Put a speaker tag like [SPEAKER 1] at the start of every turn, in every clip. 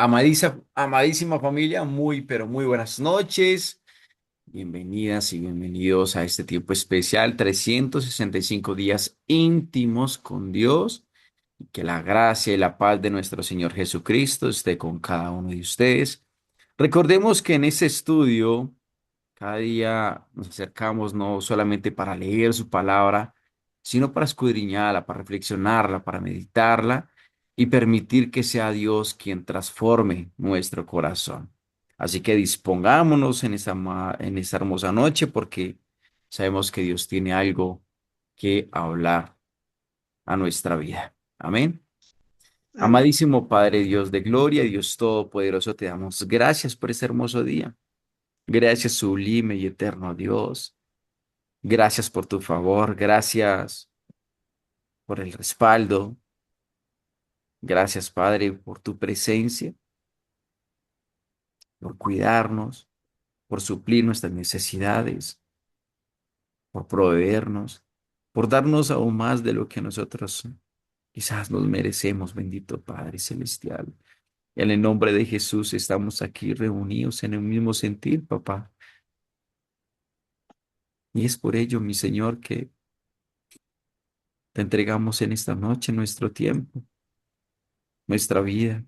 [SPEAKER 1] Amadísima familia, muy, pero muy buenas noches. Bienvenidas y bienvenidos a este tiempo especial, 365 días íntimos con Dios. Y que la gracia y la paz de nuestro Señor Jesucristo esté con cada uno de ustedes. Recordemos que en este estudio cada día nos acercamos no solamente para leer su palabra, sino para escudriñarla, para reflexionarla, para meditarla y permitir que sea Dios quien transforme nuestro corazón. Así que dispongámonos en esta hermosa noche porque sabemos que Dios tiene algo que hablar a nuestra vida. Amén.
[SPEAKER 2] Amén.
[SPEAKER 1] Amadísimo Padre Dios de gloria, Dios Todopoderoso, te damos gracias por este hermoso día. Gracias, sublime y eterno Dios. Gracias por tu favor, gracias por el respaldo, gracias Padre por tu presencia, por cuidarnos, por suplir nuestras necesidades, por proveernos, por darnos aún más de lo que nosotros quizás nos merecemos, bendito Padre Celestial. Y en el nombre de Jesús estamos aquí reunidos en el mismo sentir, papá. Y es por ello, mi Señor, que te entregamos en esta noche nuestro tiempo, nuestra vida.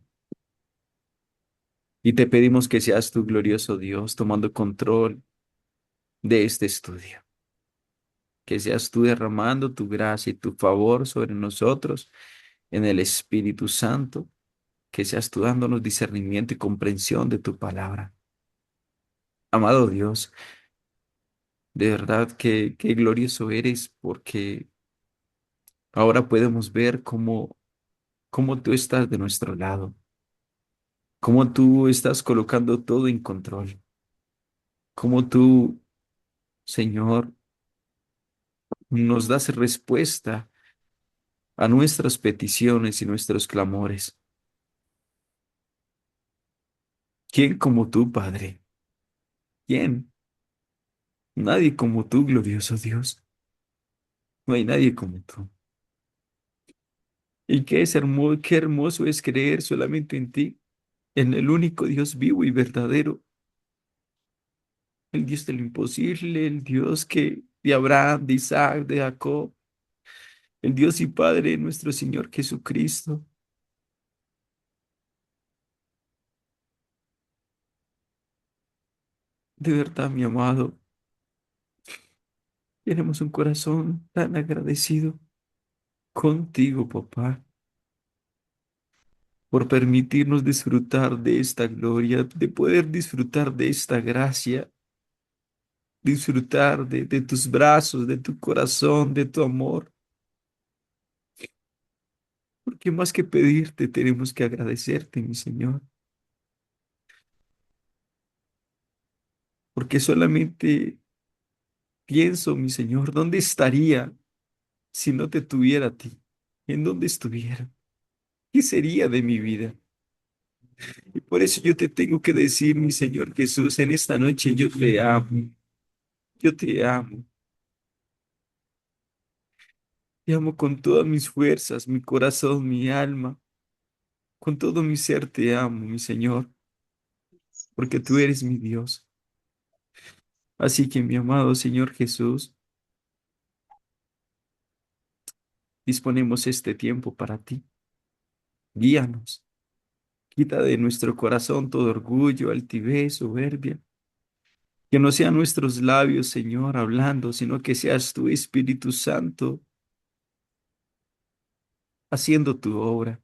[SPEAKER 1] Y te pedimos que seas tu glorioso Dios tomando control de este estudio. Que seas tú derramando tu gracia y tu favor sobre nosotros en el Espíritu Santo. Que seas tú dándonos discernimiento y comprensión de tu palabra. Amado Dios, de verdad que qué glorioso eres porque ahora podemos ver cómo tú estás de nuestro lado, cómo tú estás colocando todo en control, cómo tú, Señor, nos das respuesta a nuestras peticiones y nuestros clamores. ¿Quién como tú, Padre? ¿Quién? Nadie como tú, glorioso Dios. No hay nadie como tú. Y qué hermoso es creer solamente en ti, en el único Dios vivo y verdadero, el Dios de lo imposible, el Dios que de Abraham, de Isaac, de Jacob, el Dios y Padre de nuestro Señor Jesucristo. De verdad, mi amado, tenemos un corazón tan agradecido contigo, papá, por permitirnos disfrutar de esta gloria, de poder disfrutar de esta gracia, disfrutar de tus brazos, de tu corazón, de tu amor. Porque más que pedirte, tenemos que agradecerte, mi Señor. Porque solamente pienso, mi Señor, ¿dónde estaría si no te tuviera a ti? ¿En dónde estuviera? ¿Qué sería de mi vida? Y por eso yo te tengo que decir, mi Señor Jesús, en esta noche yo te amo, yo te amo. Te amo con todas mis fuerzas, mi corazón, mi alma, con todo mi ser te amo, mi Señor, porque tú eres mi Dios. Así que, mi amado Señor Jesús, disponemos este tiempo para ti. Guíanos, quita de nuestro corazón todo orgullo, altivez, soberbia. Que no sean nuestros labios, Señor, hablando, sino que seas tu Espíritu Santo haciendo tu obra,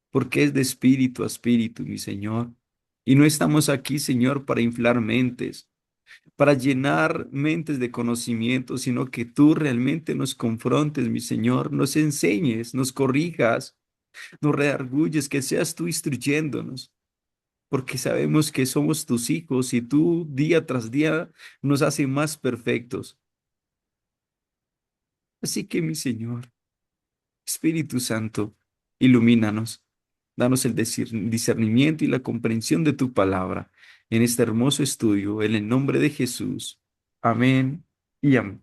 [SPEAKER 1] porque es de espíritu a espíritu, mi Señor. Y no estamos aquí, Señor, para inflar mentes, para llenar mentes de conocimiento, sino que tú realmente nos confrontes, mi Señor, nos enseñes, nos corrijas, nos redarguyes, que seas tú instruyéndonos, porque sabemos que somos tus hijos y tú día tras día nos haces más perfectos. Así que, mi Señor, Espíritu Santo, ilumínanos, danos el discernimiento y la comprensión de tu palabra en este hermoso estudio, en el nombre de Jesús. Amén y amén.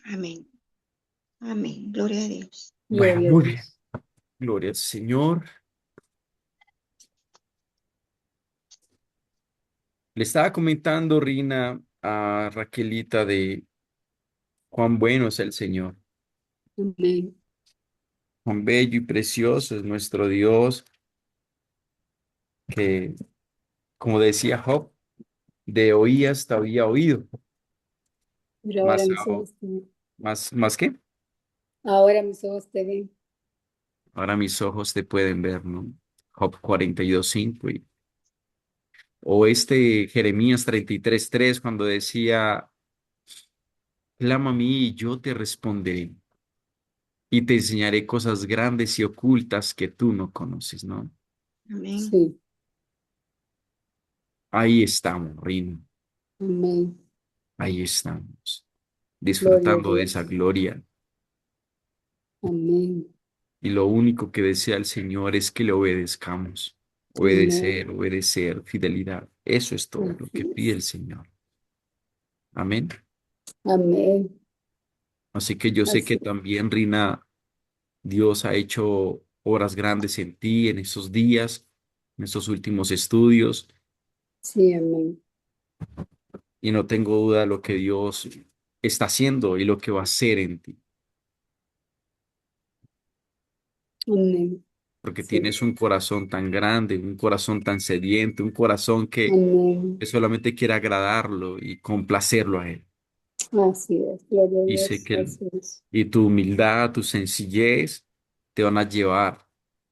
[SPEAKER 2] Amén. Amén. Gloria a Dios.
[SPEAKER 1] Bueno,
[SPEAKER 3] Gloria a
[SPEAKER 1] muy bien.
[SPEAKER 3] Dios.
[SPEAKER 1] Gloria al Señor. Le estaba comentando, Rina, a Raquelita de cuán bueno es el Señor,
[SPEAKER 3] Amén.
[SPEAKER 1] cuán bello y precioso es nuestro Dios, que, como decía Job, de oídas te había oído,
[SPEAKER 3] Pero ahora
[SPEAKER 1] más,
[SPEAKER 3] mis ojos te ven.
[SPEAKER 1] más que
[SPEAKER 3] Ahora mis ojos te ven.
[SPEAKER 1] ahora mis ojos te pueden ver, ¿no? Job 42:5 o este Jeremías 33:3 cuando decía, clama a mí y yo te responderé y te enseñaré cosas grandes y ocultas que tú no conoces, ¿no?
[SPEAKER 2] Amén.
[SPEAKER 3] Sí.
[SPEAKER 1] Ahí estamos, Rino,
[SPEAKER 3] Amén.
[SPEAKER 1] ahí estamos,
[SPEAKER 3] Gloria a
[SPEAKER 1] disfrutando de esa
[SPEAKER 3] Dios.
[SPEAKER 1] gloria.
[SPEAKER 3] Amén.
[SPEAKER 1] Y lo único que desea el Señor es que le obedezcamos.
[SPEAKER 3] Amén.
[SPEAKER 1] Obedecer, obedecer, fidelidad. Eso es todo lo que
[SPEAKER 3] Así
[SPEAKER 1] pide
[SPEAKER 3] es.
[SPEAKER 1] el Señor. Amén.
[SPEAKER 3] Amén.
[SPEAKER 1] Así que yo sé que
[SPEAKER 3] Así.
[SPEAKER 1] también, Rina, Dios ha hecho obras grandes en ti en estos días, en estos últimos estudios,
[SPEAKER 3] Sí, amén.
[SPEAKER 1] y no tengo duda de lo que Dios está haciendo y lo que va a hacer en ti,
[SPEAKER 3] Amén.
[SPEAKER 1] porque
[SPEAKER 3] Sí.
[SPEAKER 1] tienes un corazón tan grande, un corazón tan sediento, un corazón
[SPEAKER 3] Amén.
[SPEAKER 1] que solamente quiere agradarlo y complacerlo a Él.
[SPEAKER 3] Así es. Gloria a
[SPEAKER 1] Y sé
[SPEAKER 3] Dios.
[SPEAKER 1] que
[SPEAKER 3] Así es.
[SPEAKER 1] y tu humildad, tu sencillez te van a llevar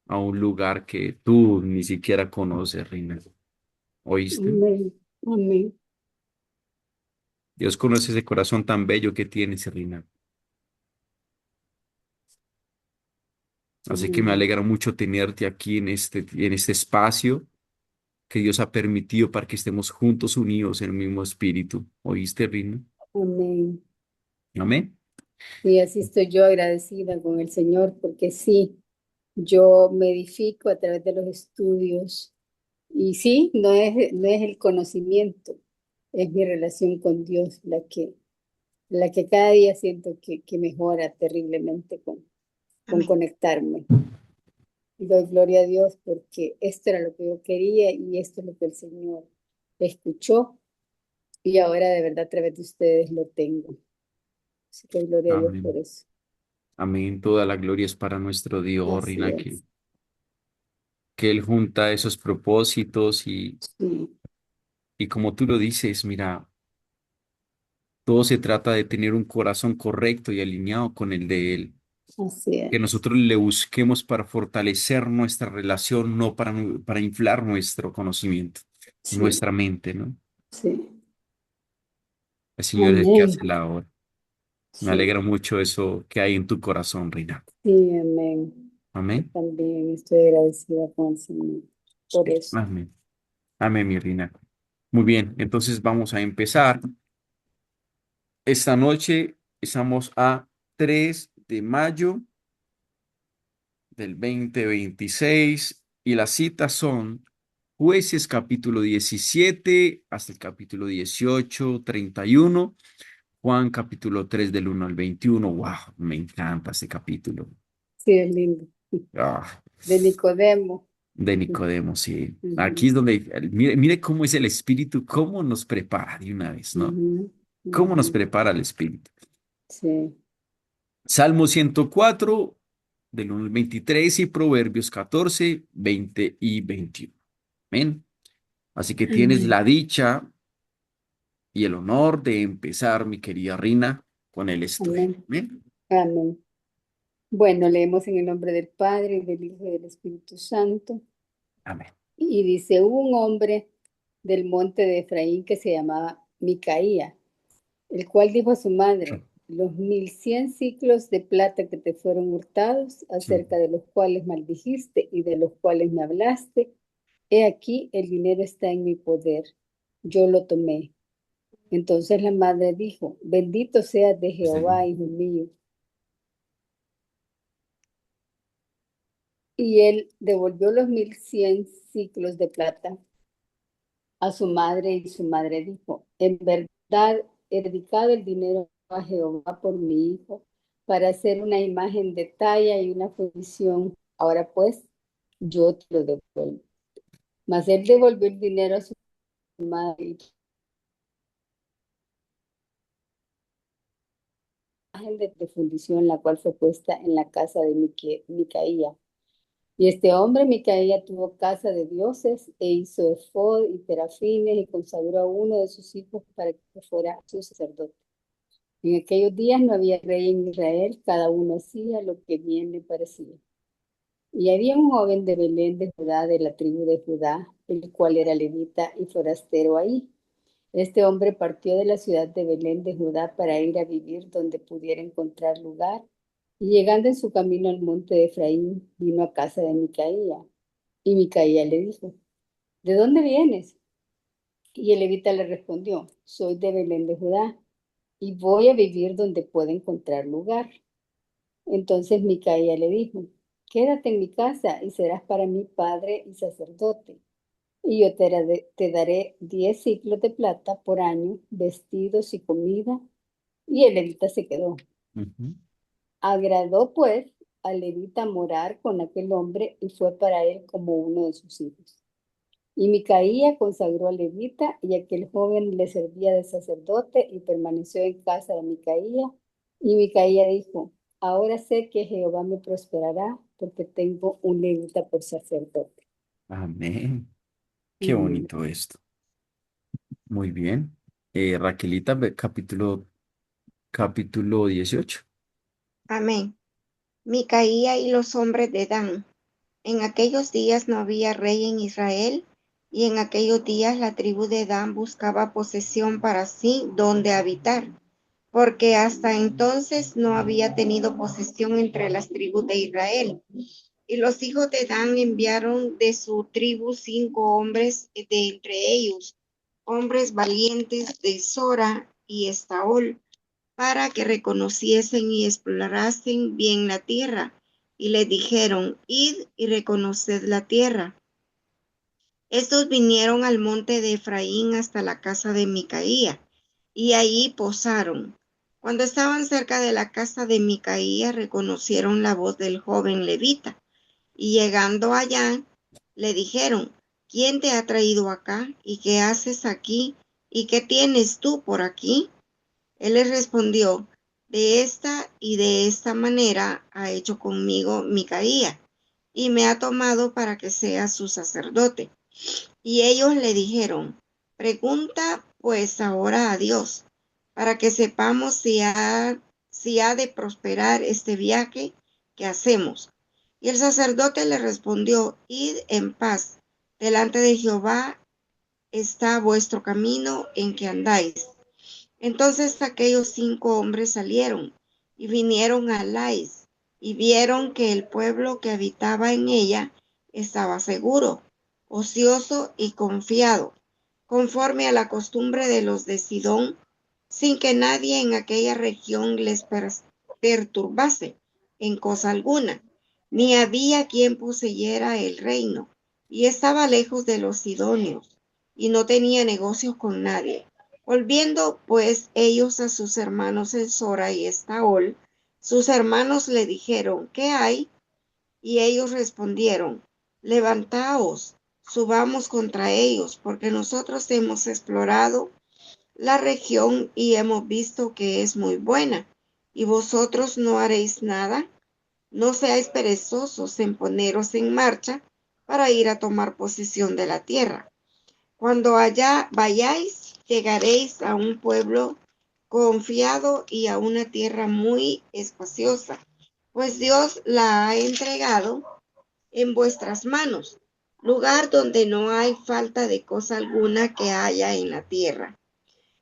[SPEAKER 1] a un lugar que tú ni siquiera conoces, Reina. ¿Oíste?
[SPEAKER 3] Amén. Amén.
[SPEAKER 1] Dios conoce ese corazón tan bello que tienes, Reina. Así que me
[SPEAKER 3] Amén.
[SPEAKER 1] alegra mucho tenerte aquí en este espacio que Dios ha permitido para que estemos juntos unidos en el mismo espíritu. ¿Oíste, Reina?
[SPEAKER 3] Amén.
[SPEAKER 1] Amén.
[SPEAKER 3] Y así estoy yo agradecida con el Señor porque sí, yo me edifico a través de los estudios. Y sí, no es el conocimiento, es mi relación con Dios la que cada día siento que mejora terriblemente con
[SPEAKER 2] Amén.
[SPEAKER 3] conectarme. Y doy gloria a Dios porque esto era lo que yo quería y esto es lo que el Señor escuchó y ahora de verdad a través de ustedes lo tengo. Así que gloria a Dios por
[SPEAKER 1] Amén.
[SPEAKER 3] eso.
[SPEAKER 1] Amén. Toda la gloria es para nuestro Dios,
[SPEAKER 3] Así
[SPEAKER 1] Reina,
[SPEAKER 3] es.
[SPEAKER 1] que Él junta esos propósitos
[SPEAKER 3] Sí,
[SPEAKER 1] y como tú lo dices, mira, todo se trata de tener un corazón correcto y alineado con el de Él.
[SPEAKER 3] así
[SPEAKER 1] Que
[SPEAKER 3] es.
[SPEAKER 1] nosotros le busquemos para fortalecer nuestra relación, no para inflar nuestro conocimiento,
[SPEAKER 3] Sí,
[SPEAKER 1] nuestra mente, ¿no?
[SPEAKER 3] sí.
[SPEAKER 1] El Señor es el que hace
[SPEAKER 3] Amén.
[SPEAKER 1] la obra. Me
[SPEAKER 3] Sí,
[SPEAKER 1] alegra mucho eso que hay en tu corazón, Reina.
[SPEAKER 3] sí, amén. Yo
[SPEAKER 1] Amén.
[SPEAKER 3] también estoy agradecida con el Señor por eso.
[SPEAKER 1] Amén. Amén, mi Reina. Muy bien, entonces vamos a empezar. Esta noche estamos a 3 de mayo del 2026 y las citas son Jueces capítulo 17 hasta el capítulo 18, 31, Juan capítulo 3 del 1 al 21. Wow, me encanta este capítulo.
[SPEAKER 3] Sí, es lindo.
[SPEAKER 1] Ah,
[SPEAKER 3] De Nicodemo.
[SPEAKER 1] de Nicodemo, sí. Aquí
[SPEAKER 3] Ujú,
[SPEAKER 1] es donde, mire cómo es el Espíritu, cómo nos prepara de una vez, ¿no?
[SPEAKER 3] ujú,
[SPEAKER 1] ¿Cómo
[SPEAKER 3] ujú.
[SPEAKER 1] nos prepara el Espíritu?
[SPEAKER 3] Sí,
[SPEAKER 1] Salmo 104 del 1 al 23 y Proverbios 14, 20 y 21. Amén. Así que tienes
[SPEAKER 3] amén,
[SPEAKER 1] la dicha y el honor de empezar, mi querida Rina, con el estudio.
[SPEAKER 3] amén,
[SPEAKER 1] Amén.
[SPEAKER 3] amén. Bueno, leemos en el nombre del Padre, y del Hijo y del Espíritu Santo.
[SPEAKER 1] Amén.
[SPEAKER 3] Y dice, hubo un hombre del monte de Efraín que se llamaba Micaía, el cual dijo a su madre, los 1100 ciclos de plata que te fueron hurtados,
[SPEAKER 1] Sí,
[SPEAKER 3] acerca de los cuales maldijiste y de los cuales me hablaste, he aquí, el dinero está en mi poder. Yo lo tomé. Entonces la madre dijo, bendito seas de
[SPEAKER 1] desde
[SPEAKER 3] Jehová,
[SPEAKER 1] luego.
[SPEAKER 3] hijo mío. Y él devolvió los 1100 ciclos de plata a su madre y su madre dijo, en verdad he dedicado el dinero a Jehová por mi hijo para hacer una imagen de talla y una función. Ahora pues, yo te lo devuelvo. Mas él devolvió el dinero a su de fundición, la cual fue puesta en la casa de Micaía. Y este hombre, Micaía, tuvo casa de dioses e hizo efod y terafines y consagró a uno de sus hijos para que fuera su sacerdote. En aquellos días no había rey en Israel, cada uno hacía lo que bien le parecía. Y había un joven de Belén de Judá, de la tribu de Judá, el cual era levita y forastero ahí. Este hombre partió de la ciudad de Belén de Judá para ir a vivir donde pudiera encontrar lugar. Y llegando en su camino al monte de Efraín, vino a casa de Micaía. Y Micaía le dijo, ¿de dónde vienes? Y el levita le respondió, soy de Belén de Judá y voy a vivir donde pueda encontrar lugar. Entonces Micaía le dijo, quédate en mi casa y serás para mí padre y sacerdote. Y yo te daré 10 ciclos de plata por año, vestidos y comida. Y el levita se quedó.
[SPEAKER 1] Ujú.
[SPEAKER 3] Agradó pues al levita morar con aquel hombre y fue para él como uno de sus hijos. Y Micaía consagró al levita y aquel joven le servía de sacerdote y permaneció en casa de Micaía. Y Micaía dijo, ahora sé que Jehová me prosperará porque tengo un levita por sacerdote.
[SPEAKER 1] Amén. Qué
[SPEAKER 3] Mm.
[SPEAKER 1] bonito esto. Muy bien. Raquelita, capítulo 18.
[SPEAKER 2] Amén. Micaía y los hombres de Dan. En aquellos días no había rey en Israel, y en aquellos días la tribu de Dan buscaba posesión para sí donde habitar, porque hasta entonces no había tenido posesión entre las tribus de Israel. Y los hijos de Dan enviaron de su tribu 5 hombres de entre ellos, hombres valientes de Sora y Estaol, para que reconociesen y explorasen bien la tierra. Y les dijeron, id y reconoced la tierra. Estos vinieron al monte de Efraín hasta la casa de Micaía, y allí posaron. Cuando estaban cerca de la casa de Micaía, reconocieron la voz del joven levita, y llegando allá, le dijeron, ¿quién te ha traído acá? ¿Y qué haces aquí? ¿Y qué tienes tú por aquí? Él les respondió, de esta y de esta manera ha hecho conmigo Micaía, y me ha tomado para que sea su sacerdote. Y ellos le dijeron, pregunta pues ahora a Dios, para que sepamos si ha de prosperar este viaje que hacemos. Y el sacerdote le respondió, id en paz, delante de Jehová está vuestro camino en que andáis. Entonces aquellos 5 hombres salieron y vinieron a Lais y vieron que el pueblo que habitaba en ella estaba seguro, ocioso y confiado, conforme a la costumbre de los de Sidón, sin que nadie en aquella región les perturbase en cosa alguna, ni había quien poseyera el reino, y estaba lejos de los sidonios, y no tenía negocios con nadie. Volviendo pues ellos a sus hermanos en Sora y Estaol, sus hermanos le dijeron, ¿qué hay? Y ellos respondieron, levantaos, subamos contra ellos, porque nosotros hemos explorado la región y hemos visto que es muy buena, y vosotros no haréis nada. No seáis perezosos en poneros en marcha para ir a tomar posesión de la tierra. Cuando allá vayáis, llegaréis a un pueblo confiado y a una tierra muy espaciosa, pues Dios la ha entregado en vuestras manos, lugar donde no hay falta de cosa alguna que haya en la tierra.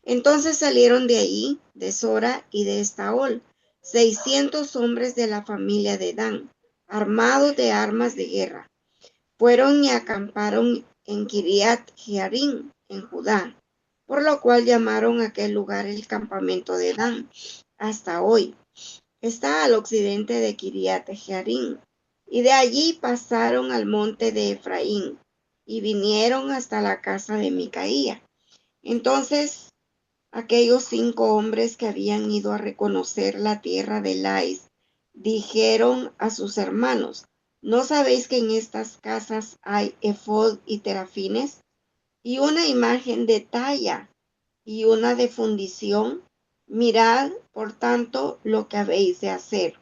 [SPEAKER 2] Entonces salieron de allí, de Sora y de Estaol, 600 hombres de la familia de Dan, armados de armas de guerra. Fueron y acamparon en Kiriat Jearim, en Judá, por lo cual llamaron aquel lugar el campamento de Dan, hasta hoy. Está al occidente de Kiriat Jearim, y de allí pasaron al monte de Efraín, y vinieron hasta la casa de Micaía. Entonces aquellos 5 hombres que habían ido a reconocer la tierra de Lais dijeron a sus hermanos, ¿no sabéis que en estas casas hay efod y terafines? y una imagen de talla y una de fundición. Mirad, por tanto, lo que habéis de hacer.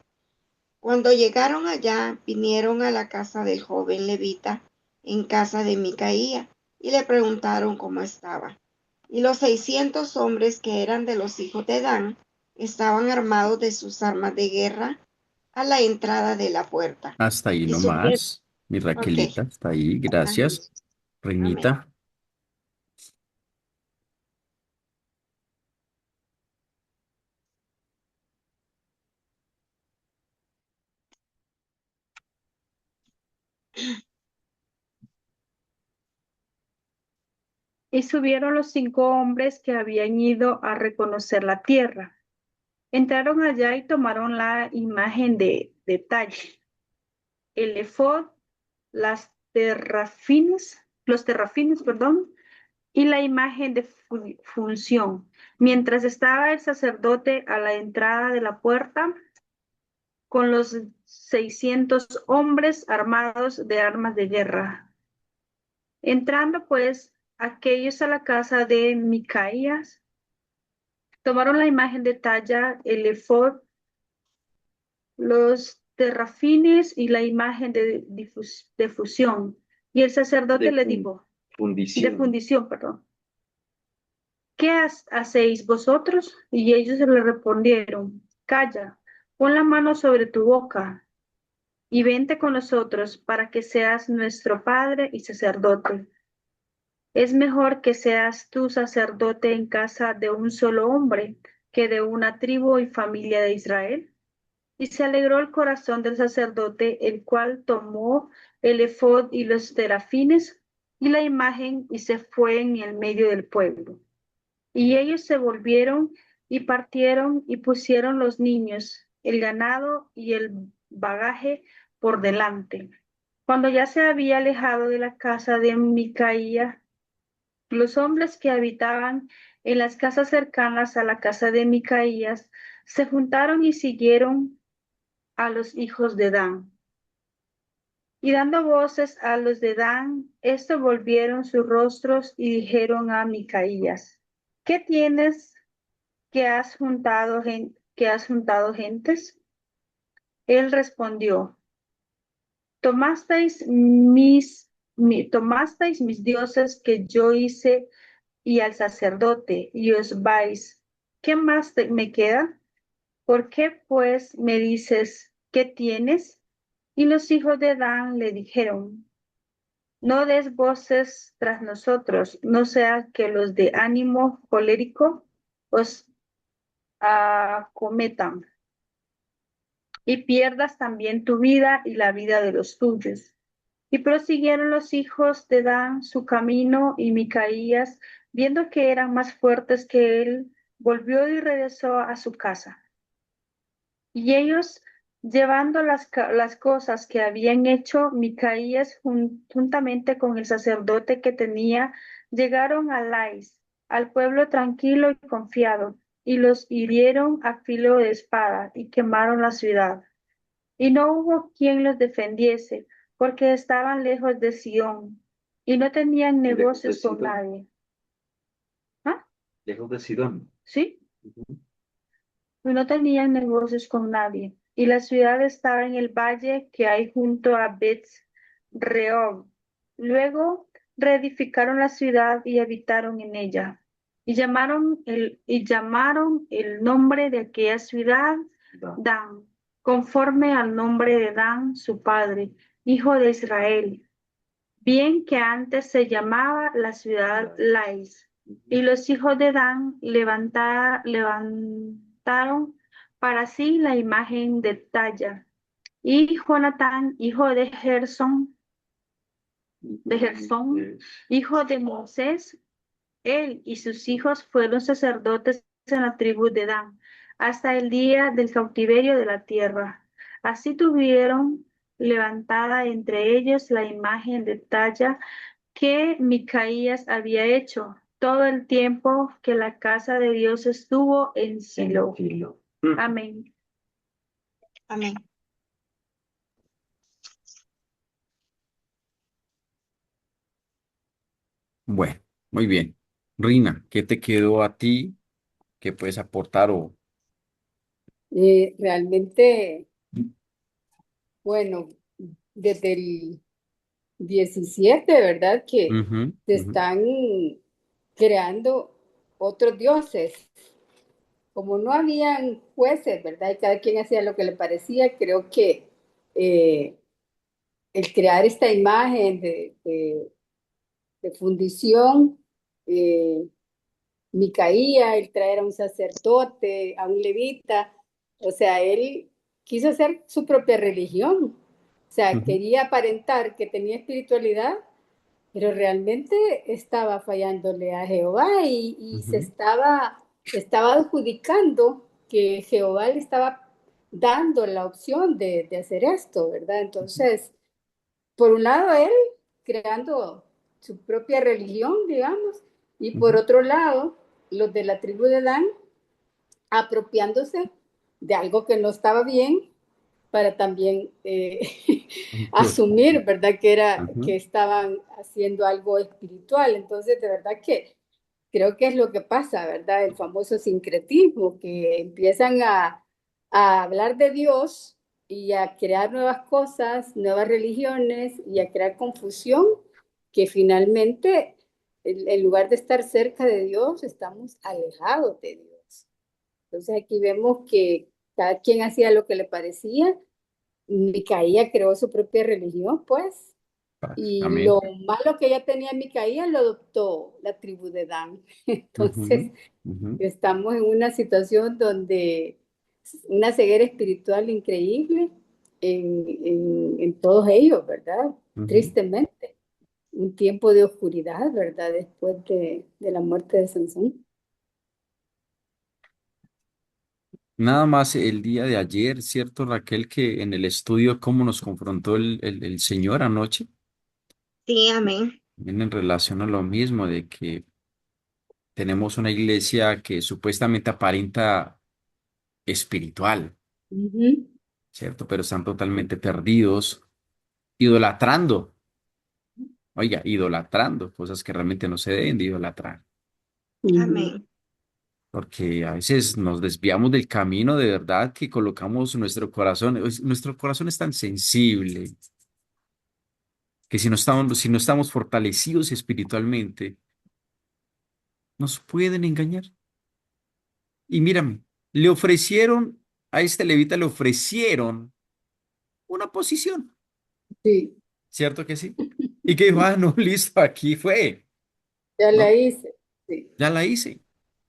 [SPEAKER 2] Cuando llegaron allá, vinieron a la casa del joven levita, en casa de Micaía, y le preguntaron cómo estaba. Y los 600 hombres que eran de los hijos de Dan estaban armados de sus armas de guerra a la entrada de la puerta.
[SPEAKER 1] Hasta ahí
[SPEAKER 2] Y subieron.
[SPEAKER 1] nomás. Mi
[SPEAKER 2] Ok,
[SPEAKER 1] Raquelita, hasta ahí.
[SPEAKER 2] amén,
[SPEAKER 1] Gracias.
[SPEAKER 2] amén.
[SPEAKER 1] Reinita.
[SPEAKER 4] Y subieron los 5 hombres que habían ido a reconocer la tierra. Entraron allá y tomaron la imagen de detalle, el efod, los terrafines, perdón, y la imagen de función. Mientras estaba el sacerdote a la entrada de la puerta con los 600 hombres armados de armas de guerra. Entrando pues aquellos a la casa de Micaías, tomaron la imagen de talla, el efod, los terrafines y la imagen de fusión. Y el sacerdote le dijo, de fundición, perdón. ¿Qué hacéis vosotros? Y ellos le respondieron, calla, pon la mano sobre tu boca y vente con nosotros para que seas nuestro padre y sacerdote. Es mejor que seas tú sacerdote en casa de un solo hombre que de una tribu y familia de Israel. Y se alegró el corazón del sacerdote, el cual tomó el efod y los terafines y la imagen y se fue en el medio del pueblo. Y ellos se volvieron y partieron y pusieron los niños, el ganado y el bagaje por delante. Cuando ya se había alejado de la casa de Micaía, los hombres que habitaban en las casas cercanas a la casa de Micaías se juntaron y siguieron a los hijos de Dan. Y dando voces a los de Dan, estos volvieron sus rostros y dijeron a Micaías, ¿qué tienes que has juntado gentes? Él respondió, tomasteis mis dioses que yo hice y al sacerdote y os vais. ¿Qué más me queda? ¿Por qué pues me dices, qué tienes? Y los hijos de Dan le dijeron, no des voces tras nosotros, no sea que los de ánimo colérico os acometan y pierdas también tu vida y la vida de los tuyos. Y prosiguieron los hijos de Dan su camino, y Micaías, viendo que eran más fuertes que él, volvió y regresó a su casa. Y ellos, llevando las cosas que habían hecho Micaías juntamente con el sacerdote que tenía, llegaron a Lais, al pueblo tranquilo y confiado, y los hirieron a filo de espada y quemaron la ciudad. Y no hubo quien los defendiese, porque estaban lejos de Sión y no tenían negocios con nadie. ¿Ah?
[SPEAKER 1] Lejos de Sidón.
[SPEAKER 4] ¿Sí? Y no tenían negocios con nadie. Y la ciudad estaba en el valle que hay junto a Bet-rehob. Luego reedificaron la ciudad y habitaron en ella. Y llamaron el nombre de aquella ciudad Dan, conforme al nombre de Dan, su padre, hijo de Israel. Bien que antes se llamaba la ciudad Lais. Y los hijos de Dan levantaron para sí la imagen de talla. Y Jonatán, hijo de Gersón, hijo de Moisés, él y sus hijos fueron sacerdotes en la tribu de Dan hasta el día del cautiverio de la tierra. Así tuvieron levantada entre ellos la imagen de talla que Micaías había hecho todo el tiempo que la casa de Dios estuvo en Silo. Amén.
[SPEAKER 2] Amén.
[SPEAKER 1] Bueno, Muy bien. Rina, ¿qué te quedó a ti? ¿Qué puedes aportar o...
[SPEAKER 3] Realmente, bueno, desde el 17, ¿verdad? Que
[SPEAKER 1] Ujú,
[SPEAKER 3] se
[SPEAKER 1] ujú,
[SPEAKER 3] están creando otros dioses. Como no habían jueces, ¿verdad? Y cada quien hacía lo que le parecía, creo que eh, el crear esta imagen de fundición, eh, Micaía, el traer a un sacerdote, a un levita, o sea, él quiso hacer su propia religión, o sea,
[SPEAKER 1] ujú,
[SPEAKER 3] quería aparentar que tenía espiritualidad, pero realmente estaba fallándole a Jehová y
[SPEAKER 1] ujú,
[SPEAKER 3] estaba adjudicando que Jehová le estaba dando la opción de hacer esto, ¿verdad? Entonces, por un lado, él creando su propia religión, digamos, y por
[SPEAKER 1] ujú.
[SPEAKER 3] otro lado, los de la tribu de Dan apropiándose de algo que no estaba bien para también asumir, ¿verdad? Que
[SPEAKER 1] Ujú.
[SPEAKER 3] estaban haciendo algo espiritual. Entonces, de verdad que creo que es lo que pasa, ¿verdad? El famoso sincretismo, que empiezan a hablar de Dios y a crear nuevas cosas, nuevas religiones y a crear confusión, que finalmente, en lugar de estar cerca de Dios, estamos alejados de Dios. Entonces aquí vemos que cada quien hacía lo que le parecía. Micaía creó su propia religión, pues, y
[SPEAKER 1] Amén.
[SPEAKER 3] lo malo que ella tenía Micaía lo adoptó la tribu de Dan.
[SPEAKER 1] Ujú,
[SPEAKER 3] Entonces,
[SPEAKER 1] ujú,
[SPEAKER 3] estamos en una situación donde una ceguera espiritual increíble en todos ellos, ¿verdad?
[SPEAKER 1] ujú.
[SPEAKER 3] Tristemente. Un tiempo de oscuridad, ¿verdad? Después de la muerte de Sansón.
[SPEAKER 1] Nada más el día de ayer, ¿cierto, Raquel, que en el estudio cómo nos confrontó el Señor anoche?
[SPEAKER 2] Sí, amén.
[SPEAKER 1] Viene en relación a lo mismo, de que tenemos una iglesia que supuestamente aparenta espiritual,
[SPEAKER 3] Ujú.
[SPEAKER 1] ¿cierto? Pero están totalmente perdidos, idolatrando, oiga, idolatrando cosas que realmente no se deben de idolatrar,
[SPEAKER 3] Ujú.
[SPEAKER 2] Amén.
[SPEAKER 1] porque a veces nos desviamos del camino de verdad que colocamos nuestro corazón, nuestro corazón es tan sensible que si no estamos fortalecidos espiritualmente, nos pueden engañar. Y mírame, le ofrecieron, a este levita le ofrecieron una posición,
[SPEAKER 3] Sí,
[SPEAKER 1] ¿cierto que sí? Y que dijo, ah, no, listo, aquí fue,
[SPEAKER 3] ya la
[SPEAKER 1] ¿no?
[SPEAKER 3] hice. Sí,
[SPEAKER 1] Ya la hice.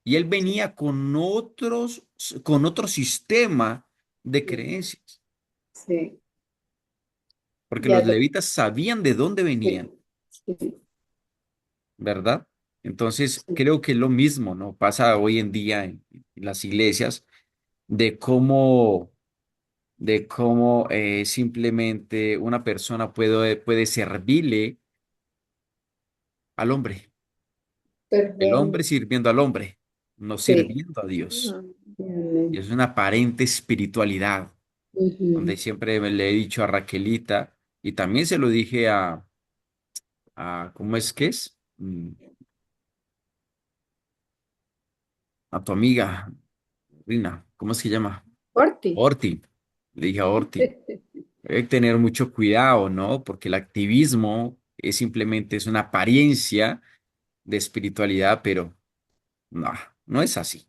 [SPEAKER 1] Y él
[SPEAKER 3] sí,
[SPEAKER 1] venía con otro sistema de
[SPEAKER 3] sí,
[SPEAKER 1] creencias,
[SPEAKER 3] sí.
[SPEAKER 1] porque
[SPEAKER 3] Ya
[SPEAKER 1] los
[SPEAKER 3] lo,
[SPEAKER 1] levitas sabían de dónde
[SPEAKER 3] sí,
[SPEAKER 1] venían,
[SPEAKER 3] sí,
[SPEAKER 1] ¿verdad? Entonces,
[SPEAKER 3] sí.
[SPEAKER 1] creo que es lo mismo, ¿no? Pasa hoy en día en las iglesias de cómo simplemente una persona puede servirle al hombre, el
[SPEAKER 3] Perdón.
[SPEAKER 1] hombre sirviendo al hombre, no
[SPEAKER 3] Sí.
[SPEAKER 1] sirviendo a Dios.
[SPEAKER 2] Ujú.
[SPEAKER 1] Y
[SPEAKER 3] Amén.
[SPEAKER 1] es una aparente espiritualidad,
[SPEAKER 3] Ujú.
[SPEAKER 1] donde siempre le he dicho a Raquelita, y también se lo dije ¿cómo es que es? A tu amiga, Rina, ¿cómo es que se llama?
[SPEAKER 3] Orti.
[SPEAKER 1] Orti. Le dije a Orti, hay que tener mucho cuidado, ¿no? Porque el activismo es una apariencia de espiritualidad, pero no, no es así.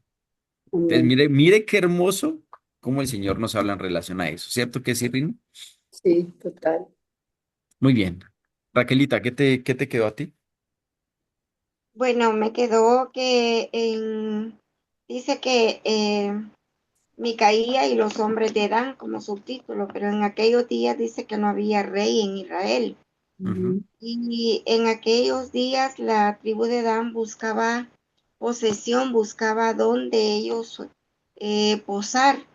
[SPEAKER 1] Entonces,
[SPEAKER 3] Amén.
[SPEAKER 1] mire, mire qué hermoso cómo el Señor nos habla en relación a eso, ¿cierto que sí, Rino?
[SPEAKER 3] Sí, total.
[SPEAKER 1] Muy bien. Raquelita, ¿qué te quedó a ti?
[SPEAKER 2] Bueno, me quedó dice que Micaía y los hombres de Dan como subtítulo, pero en aquellos días dice que no había rey en Israel.
[SPEAKER 1] Ujú,
[SPEAKER 3] Ujú.
[SPEAKER 2] Y en aquellos días la tribu de Dan buscaba posesión, buscaba dónde ellos posar.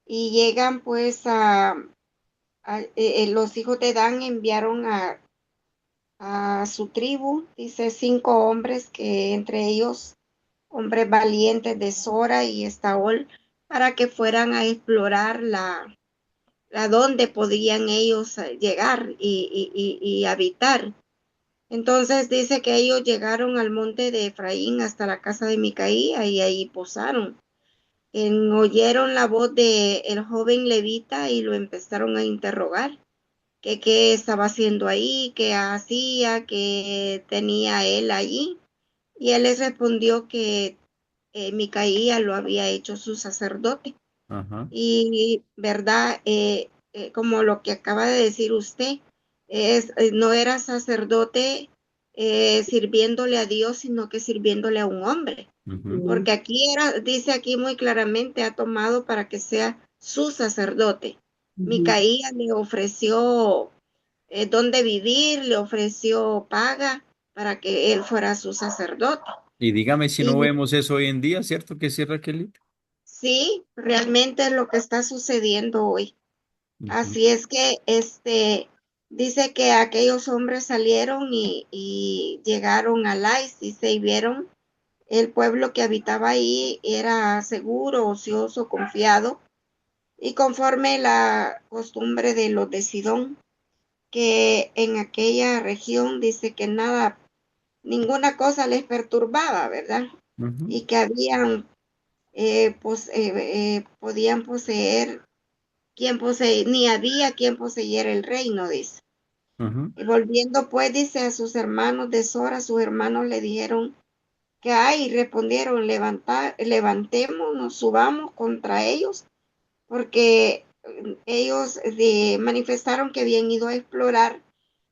[SPEAKER 2] Y llegan pues los hijos de Dan enviaron a su tribu, dice 5 hombres, que entre ellos hombres valientes de Sora y Estaol, para que fueran a explorar la donde podían ellos llegar y habitar. Entonces dice que ellos llegaron al monte de Efraín hasta la casa de Micaía y ahí posaron. Oyeron la voz de el joven levita y lo empezaron a interrogar, que qué estaba haciendo ahí, qué hacía, qué tenía él allí. Y él les respondió que Micaía lo había hecho su sacerdote.
[SPEAKER 1] Ajá.
[SPEAKER 2] Y verdad, como lo que acaba de decir usted, no era sacerdote sirviéndole a Dios, sino que sirviéndole a un hombre.
[SPEAKER 1] Ujú.
[SPEAKER 3] Amén.
[SPEAKER 2] Porque aquí dice aquí muy claramente, ha tomado para que sea su sacerdote.
[SPEAKER 3] Ujú.
[SPEAKER 2] Micaía le ofreció dónde vivir, le ofreció paga para que él fuera su sacerdote.
[SPEAKER 1] Y dígame si no
[SPEAKER 2] Y
[SPEAKER 1] vemos eso hoy en día, ¿cierto que sí, Raquelita?
[SPEAKER 2] sí, realmente es lo que está sucediendo hoy.
[SPEAKER 1] Ujú.
[SPEAKER 2] Así es que dice que aquellos hombres salieron y llegaron a Lais y se vieron el pueblo que habitaba ahí era seguro, ocioso, confiado y conforme la costumbre de los de Sidón, que en aquella región dice que nada, ninguna cosa les perturbaba, ¿verdad?
[SPEAKER 1] Ujú.
[SPEAKER 2] Y que habían, podían poseer ni había quien poseyera el reino, dice.
[SPEAKER 1] Ujú.
[SPEAKER 2] Y volviendo pues, dice a sus hermanos de Sora, sus hermanos le dijeron que hay, y respondieron, levantémonos, subamos contra ellos, porque ellos manifestaron que habían ido a explorar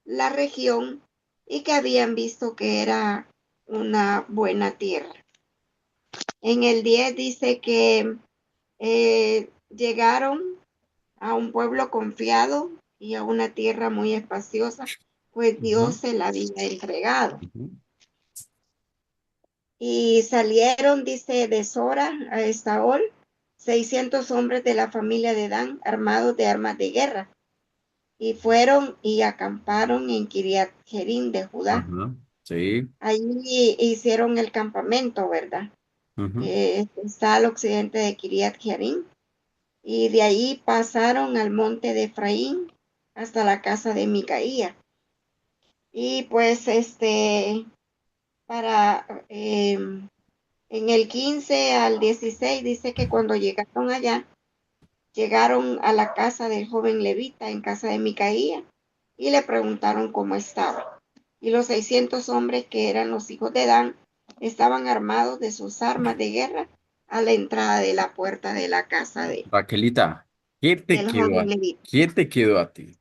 [SPEAKER 2] la región y que habían visto que era una buena tierra. En el 10 dice que llegaron a un pueblo confiado y a una tierra muy espaciosa, pues Dios
[SPEAKER 1] Ujú.
[SPEAKER 2] se la había entregado.
[SPEAKER 1] Ujú.
[SPEAKER 2] Y salieron, dice, de Sora a Estaol, 600 hombres de la familia de Dan, armados de armas de guerra, y fueron y acamparon en Kiriat Jearim de Judá.
[SPEAKER 1] Ajá. Sí.
[SPEAKER 2] Allí hicieron el campamento, ¿verdad?
[SPEAKER 1] Ujú.
[SPEAKER 2] Está al occidente de Kiriat Jearim. Y de ahí pasaron al monte de Efraín hasta la casa de Micaía. Y pues para en el 15 al 16 dice que cuando llegaron allá, llegaron a la casa del joven levita en casa de Micaía y le preguntaron cómo estaba. Y los 600 hombres que eran los hijos de Dan estaban armados de sus armas de guerra a la entrada de la puerta de la casa
[SPEAKER 1] Raquelita, ¿qué te
[SPEAKER 2] del
[SPEAKER 1] quedó
[SPEAKER 2] joven
[SPEAKER 1] a,
[SPEAKER 2] levita.
[SPEAKER 1] ¿qué te quedó a ti?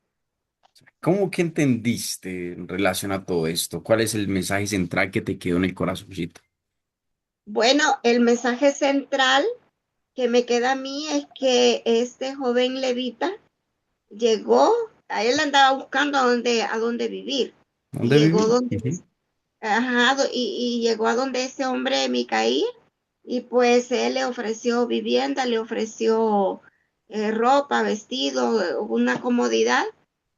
[SPEAKER 1] ¿Cómo que entendiste en relación a todo esto? ¿Cuál es el mensaje central que te quedó en el corazoncito?
[SPEAKER 2] Bueno, el mensaje central que me queda a mí es que este joven levita llegó, a él andaba buscando a dónde vivir y
[SPEAKER 1] ¿Dónde
[SPEAKER 2] llegó
[SPEAKER 1] viví?
[SPEAKER 2] donde,
[SPEAKER 1] Ujú.
[SPEAKER 2] ajá, y llegó a donde ese hombre Micaí y pues él le ofreció vivienda, le ofreció ropa, vestido, una comodidad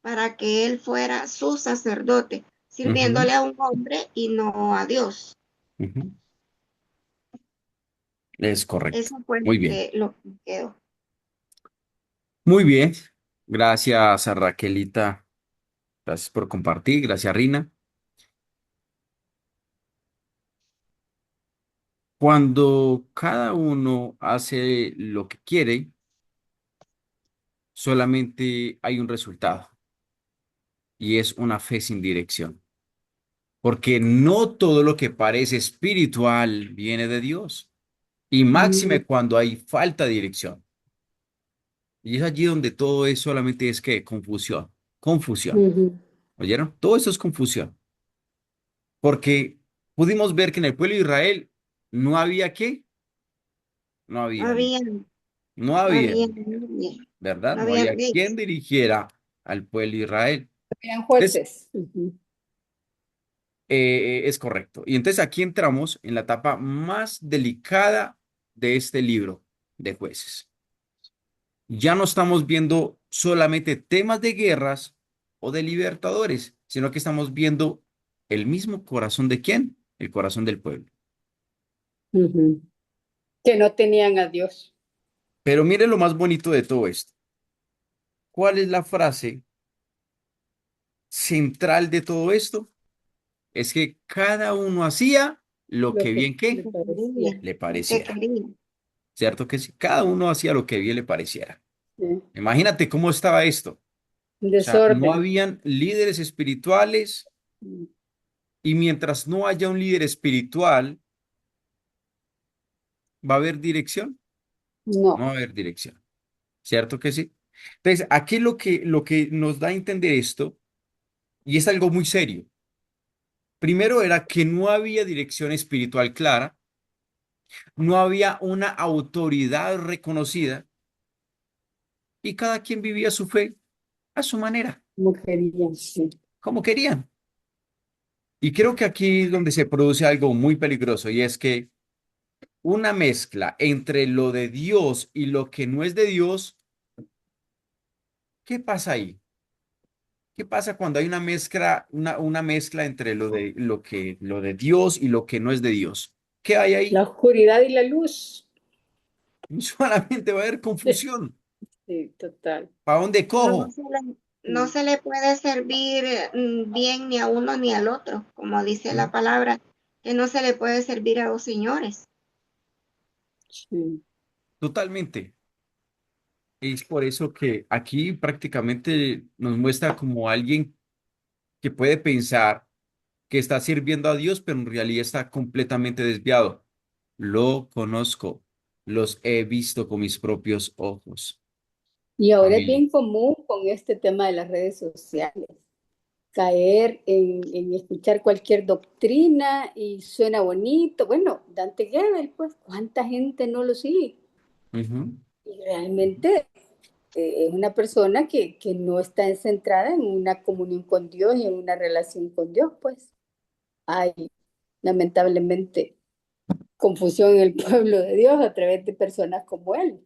[SPEAKER 2] para que él fuera su sacerdote,
[SPEAKER 1] Ujú.
[SPEAKER 2] sirviéndole a un hombre y no a Dios.
[SPEAKER 1] Ujú. Es correcto.
[SPEAKER 2] Eso fue
[SPEAKER 1] Muy bien.
[SPEAKER 2] lo que quedó.
[SPEAKER 1] Muy bien. Gracias a Raquelita. Gracias por compartir. Gracias, Rina. Cuando cada uno hace lo que quiere, solamente hay un resultado y es una fe sin dirección. Porque no todo lo que parece espiritual viene de Dios. Y
[SPEAKER 3] Amén.
[SPEAKER 1] máxime cuando hay falta de dirección. Y es allí donde todo es solamente es que confusión, confusión.
[SPEAKER 3] Ujú.
[SPEAKER 1] ¿Oyeron? Todo eso es confusión. Porque pudimos ver que en el pueblo de Israel no había qué, no
[SPEAKER 2] No
[SPEAKER 1] había,
[SPEAKER 2] había,
[SPEAKER 1] no
[SPEAKER 2] no
[SPEAKER 1] había,
[SPEAKER 2] había nadie,
[SPEAKER 1] ¿verdad?
[SPEAKER 2] no
[SPEAKER 1] No
[SPEAKER 2] había
[SPEAKER 1] había
[SPEAKER 2] rey.
[SPEAKER 1] quien dirigiera al pueblo de Israel.
[SPEAKER 3] Eran
[SPEAKER 1] Entonces,
[SPEAKER 3] jueces. Ujú.
[SPEAKER 1] es correcto. Y entonces aquí entramos en la etapa más delicada de este libro de jueces. Ya no estamos viendo solamente temas de guerras o de libertadores, sino que estamos viendo el mismo corazón de quién, el corazón del pueblo.
[SPEAKER 3] Ujú. Que no tenían a Dios.
[SPEAKER 1] Pero mire lo más bonito de todo esto. ¿Cuál es la frase central de todo esto? es que cada uno hacía lo
[SPEAKER 3] Lo
[SPEAKER 1] que
[SPEAKER 3] que
[SPEAKER 1] bien
[SPEAKER 3] me
[SPEAKER 1] que
[SPEAKER 3] parecía.
[SPEAKER 1] le
[SPEAKER 2] Lo que
[SPEAKER 1] pareciera.
[SPEAKER 2] quería.
[SPEAKER 1] ¿Cierto que sí? Cada uno hacía lo que bien le pareciera.
[SPEAKER 3] Sí.
[SPEAKER 1] Imagínate cómo estaba esto. O
[SPEAKER 3] Un
[SPEAKER 1] sea, no
[SPEAKER 3] desorden.
[SPEAKER 1] habían líderes espirituales
[SPEAKER 3] Mm.
[SPEAKER 1] y mientras no haya un líder espiritual, ¿va a haber dirección? No va
[SPEAKER 3] No,
[SPEAKER 1] a haber dirección. ¿Cierto que sí? Entonces, aquí lo que nos da a entender esto, y es algo muy serio. Primero era que no había dirección espiritual clara, no había una autoridad reconocida y cada quien vivía su fe a su manera,
[SPEAKER 3] mujería, sí.
[SPEAKER 1] como querían. Y creo que aquí es donde se produce algo muy peligroso y es que una mezcla entre lo de Dios y lo que no es de Dios, ¿qué pasa ahí? ¿Qué pasa cuando hay una mezcla entre lo de Dios y lo que no es de Dios? ¿Qué hay
[SPEAKER 3] La
[SPEAKER 1] ahí?
[SPEAKER 3] oscuridad y la luz.
[SPEAKER 1] Solamente va a haber confusión.
[SPEAKER 3] Sí, total.
[SPEAKER 1] ¿Para dónde
[SPEAKER 2] No
[SPEAKER 1] cojo?
[SPEAKER 2] se le, no
[SPEAKER 3] Mm,
[SPEAKER 2] se le puede servir bien ni a uno ni al otro, como dice
[SPEAKER 1] ¿Mm?
[SPEAKER 2] la palabra, que no se le puede servir a dos señores.
[SPEAKER 3] sí.
[SPEAKER 1] Totalmente. Es por eso que aquí prácticamente nos muestra como alguien que puede pensar que está sirviendo a Dios, pero en realidad está completamente desviado. Lo conozco, los he visto con mis propios ojos.
[SPEAKER 3] Y ahora es
[SPEAKER 1] Familia.
[SPEAKER 3] bien común con este tema de las redes sociales, caer en escuchar cualquier doctrina y suena bonito. Bueno, Dante Gebel, pues, ¿cuánta gente no lo sigue?
[SPEAKER 1] Ujú.
[SPEAKER 3] Y realmente es una persona que no está centrada en una comunión con Dios y en una relación con Dios, pues. Hay, lamentablemente, confusión en el pueblo de Dios a través de personas como él.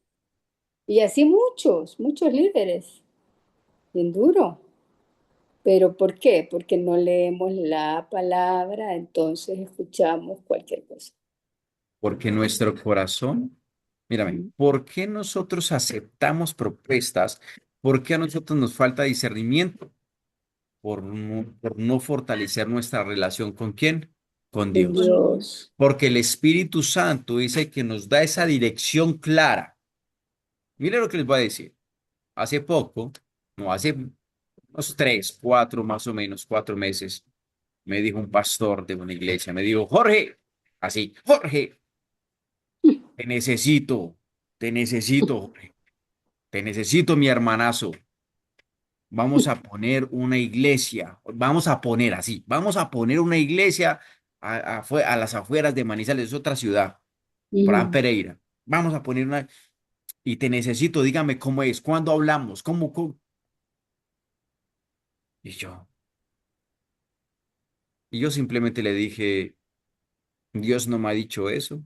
[SPEAKER 3] Y así muchos, muchos líderes, bien duro. ¿Pero por qué? Porque no leemos la palabra, entonces escuchamos cualquier cosa.
[SPEAKER 1] Porque nuestro corazón, mírame,
[SPEAKER 3] Mm.
[SPEAKER 1] ¿por qué nosotros aceptamos propuestas? ¿Por qué a nosotros nos falta discernimiento? Por no fortalecer nuestra relación con quién, con
[SPEAKER 3] Con
[SPEAKER 1] Dios.
[SPEAKER 3] Dios.
[SPEAKER 1] Porque el Espíritu Santo dice que nos da esa dirección clara. Mire lo que les voy a decir. Hace poco, no, hace unos 3, 4, más o menos, 4 meses, me dijo un pastor de una iglesia, me dijo, Jorge, así, Jorge, te necesito, Jorge, te necesito, mi hermanazo. Vamos a poner una iglesia, vamos a poner una iglesia a las afueras de Manizales, es otra ciudad, Fran
[SPEAKER 3] Ujú.
[SPEAKER 1] Pereira. Vamos a poner una, y te necesito, dígame cómo es, cuándo hablamos, Y yo, y yo simplemente le dije, Dios no me ha dicho eso,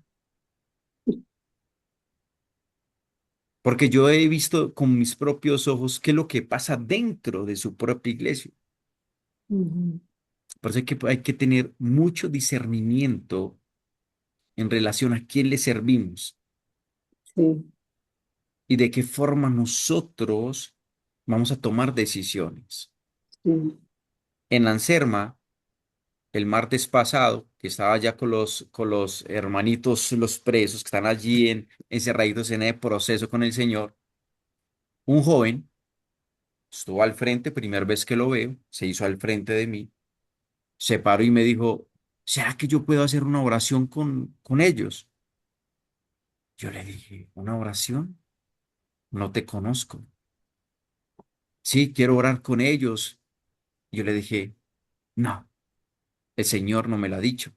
[SPEAKER 1] porque yo he visto con mis propios ojos qué es lo que pasa dentro de su propia iglesia.
[SPEAKER 3] Ujú.
[SPEAKER 1] Por eso hay que tener mucho discernimiento en relación a quién le servimos
[SPEAKER 3] Sí,
[SPEAKER 1] y de qué forma nosotros vamos a tomar decisiones.
[SPEAKER 3] sí.
[SPEAKER 1] En Anserma, el martes pasado, que estaba ya con los hermanitos, los presos que están allí encerraditos en el proceso con el Señor, un joven estuvo al frente, primera vez que lo veo, se hizo al frente de mí, se paró y me dijo, ¿será que yo puedo hacer una oración con ellos? Yo le dije, ¿una oración? No te conozco. Sí, quiero orar con ellos. Yo le dije, no, el Señor no me lo ha dicho.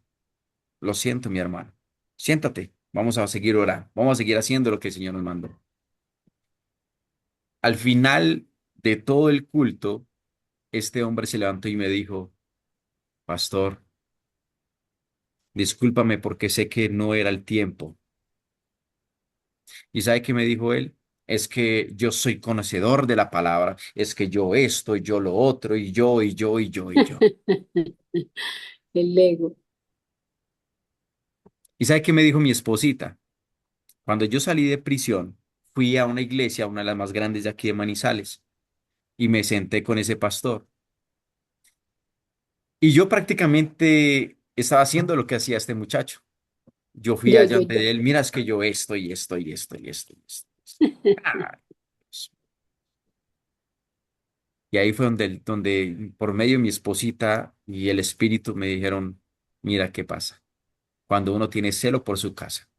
[SPEAKER 1] Lo siento, mi hermano. Siéntate, vamos a seguir orando, vamos a seguir haciendo lo que el Señor nos mandó. Al final de todo el culto, este hombre se levantó y me dijo, pastor, discúlpame porque sé que no era el tiempo. ¿Y sabe qué me dijo él? Es que yo soy conocedor de la palabra, es que yo esto, y yo lo otro, y yo, y yo, y yo, y yo.
[SPEAKER 3] El ego.
[SPEAKER 1] ¿Y sabe qué me dijo mi esposita? Cuando yo salí de prisión, fui a una iglesia, una de las más grandes de aquí de Manizales, y me senté con ese pastor. Y yo prácticamente estaba haciendo lo que hacía este muchacho. Yo fui
[SPEAKER 3] Yo,
[SPEAKER 1] allá
[SPEAKER 3] yo,
[SPEAKER 1] ante
[SPEAKER 3] yo.
[SPEAKER 1] él, mira, es que yo esto y esto y esto y esto y esto. Ah, Dios. Y ahí fue donde por medio de mi esposita y el espíritu me dijeron, mira qué pasa cuando uno tiene celo por su casa,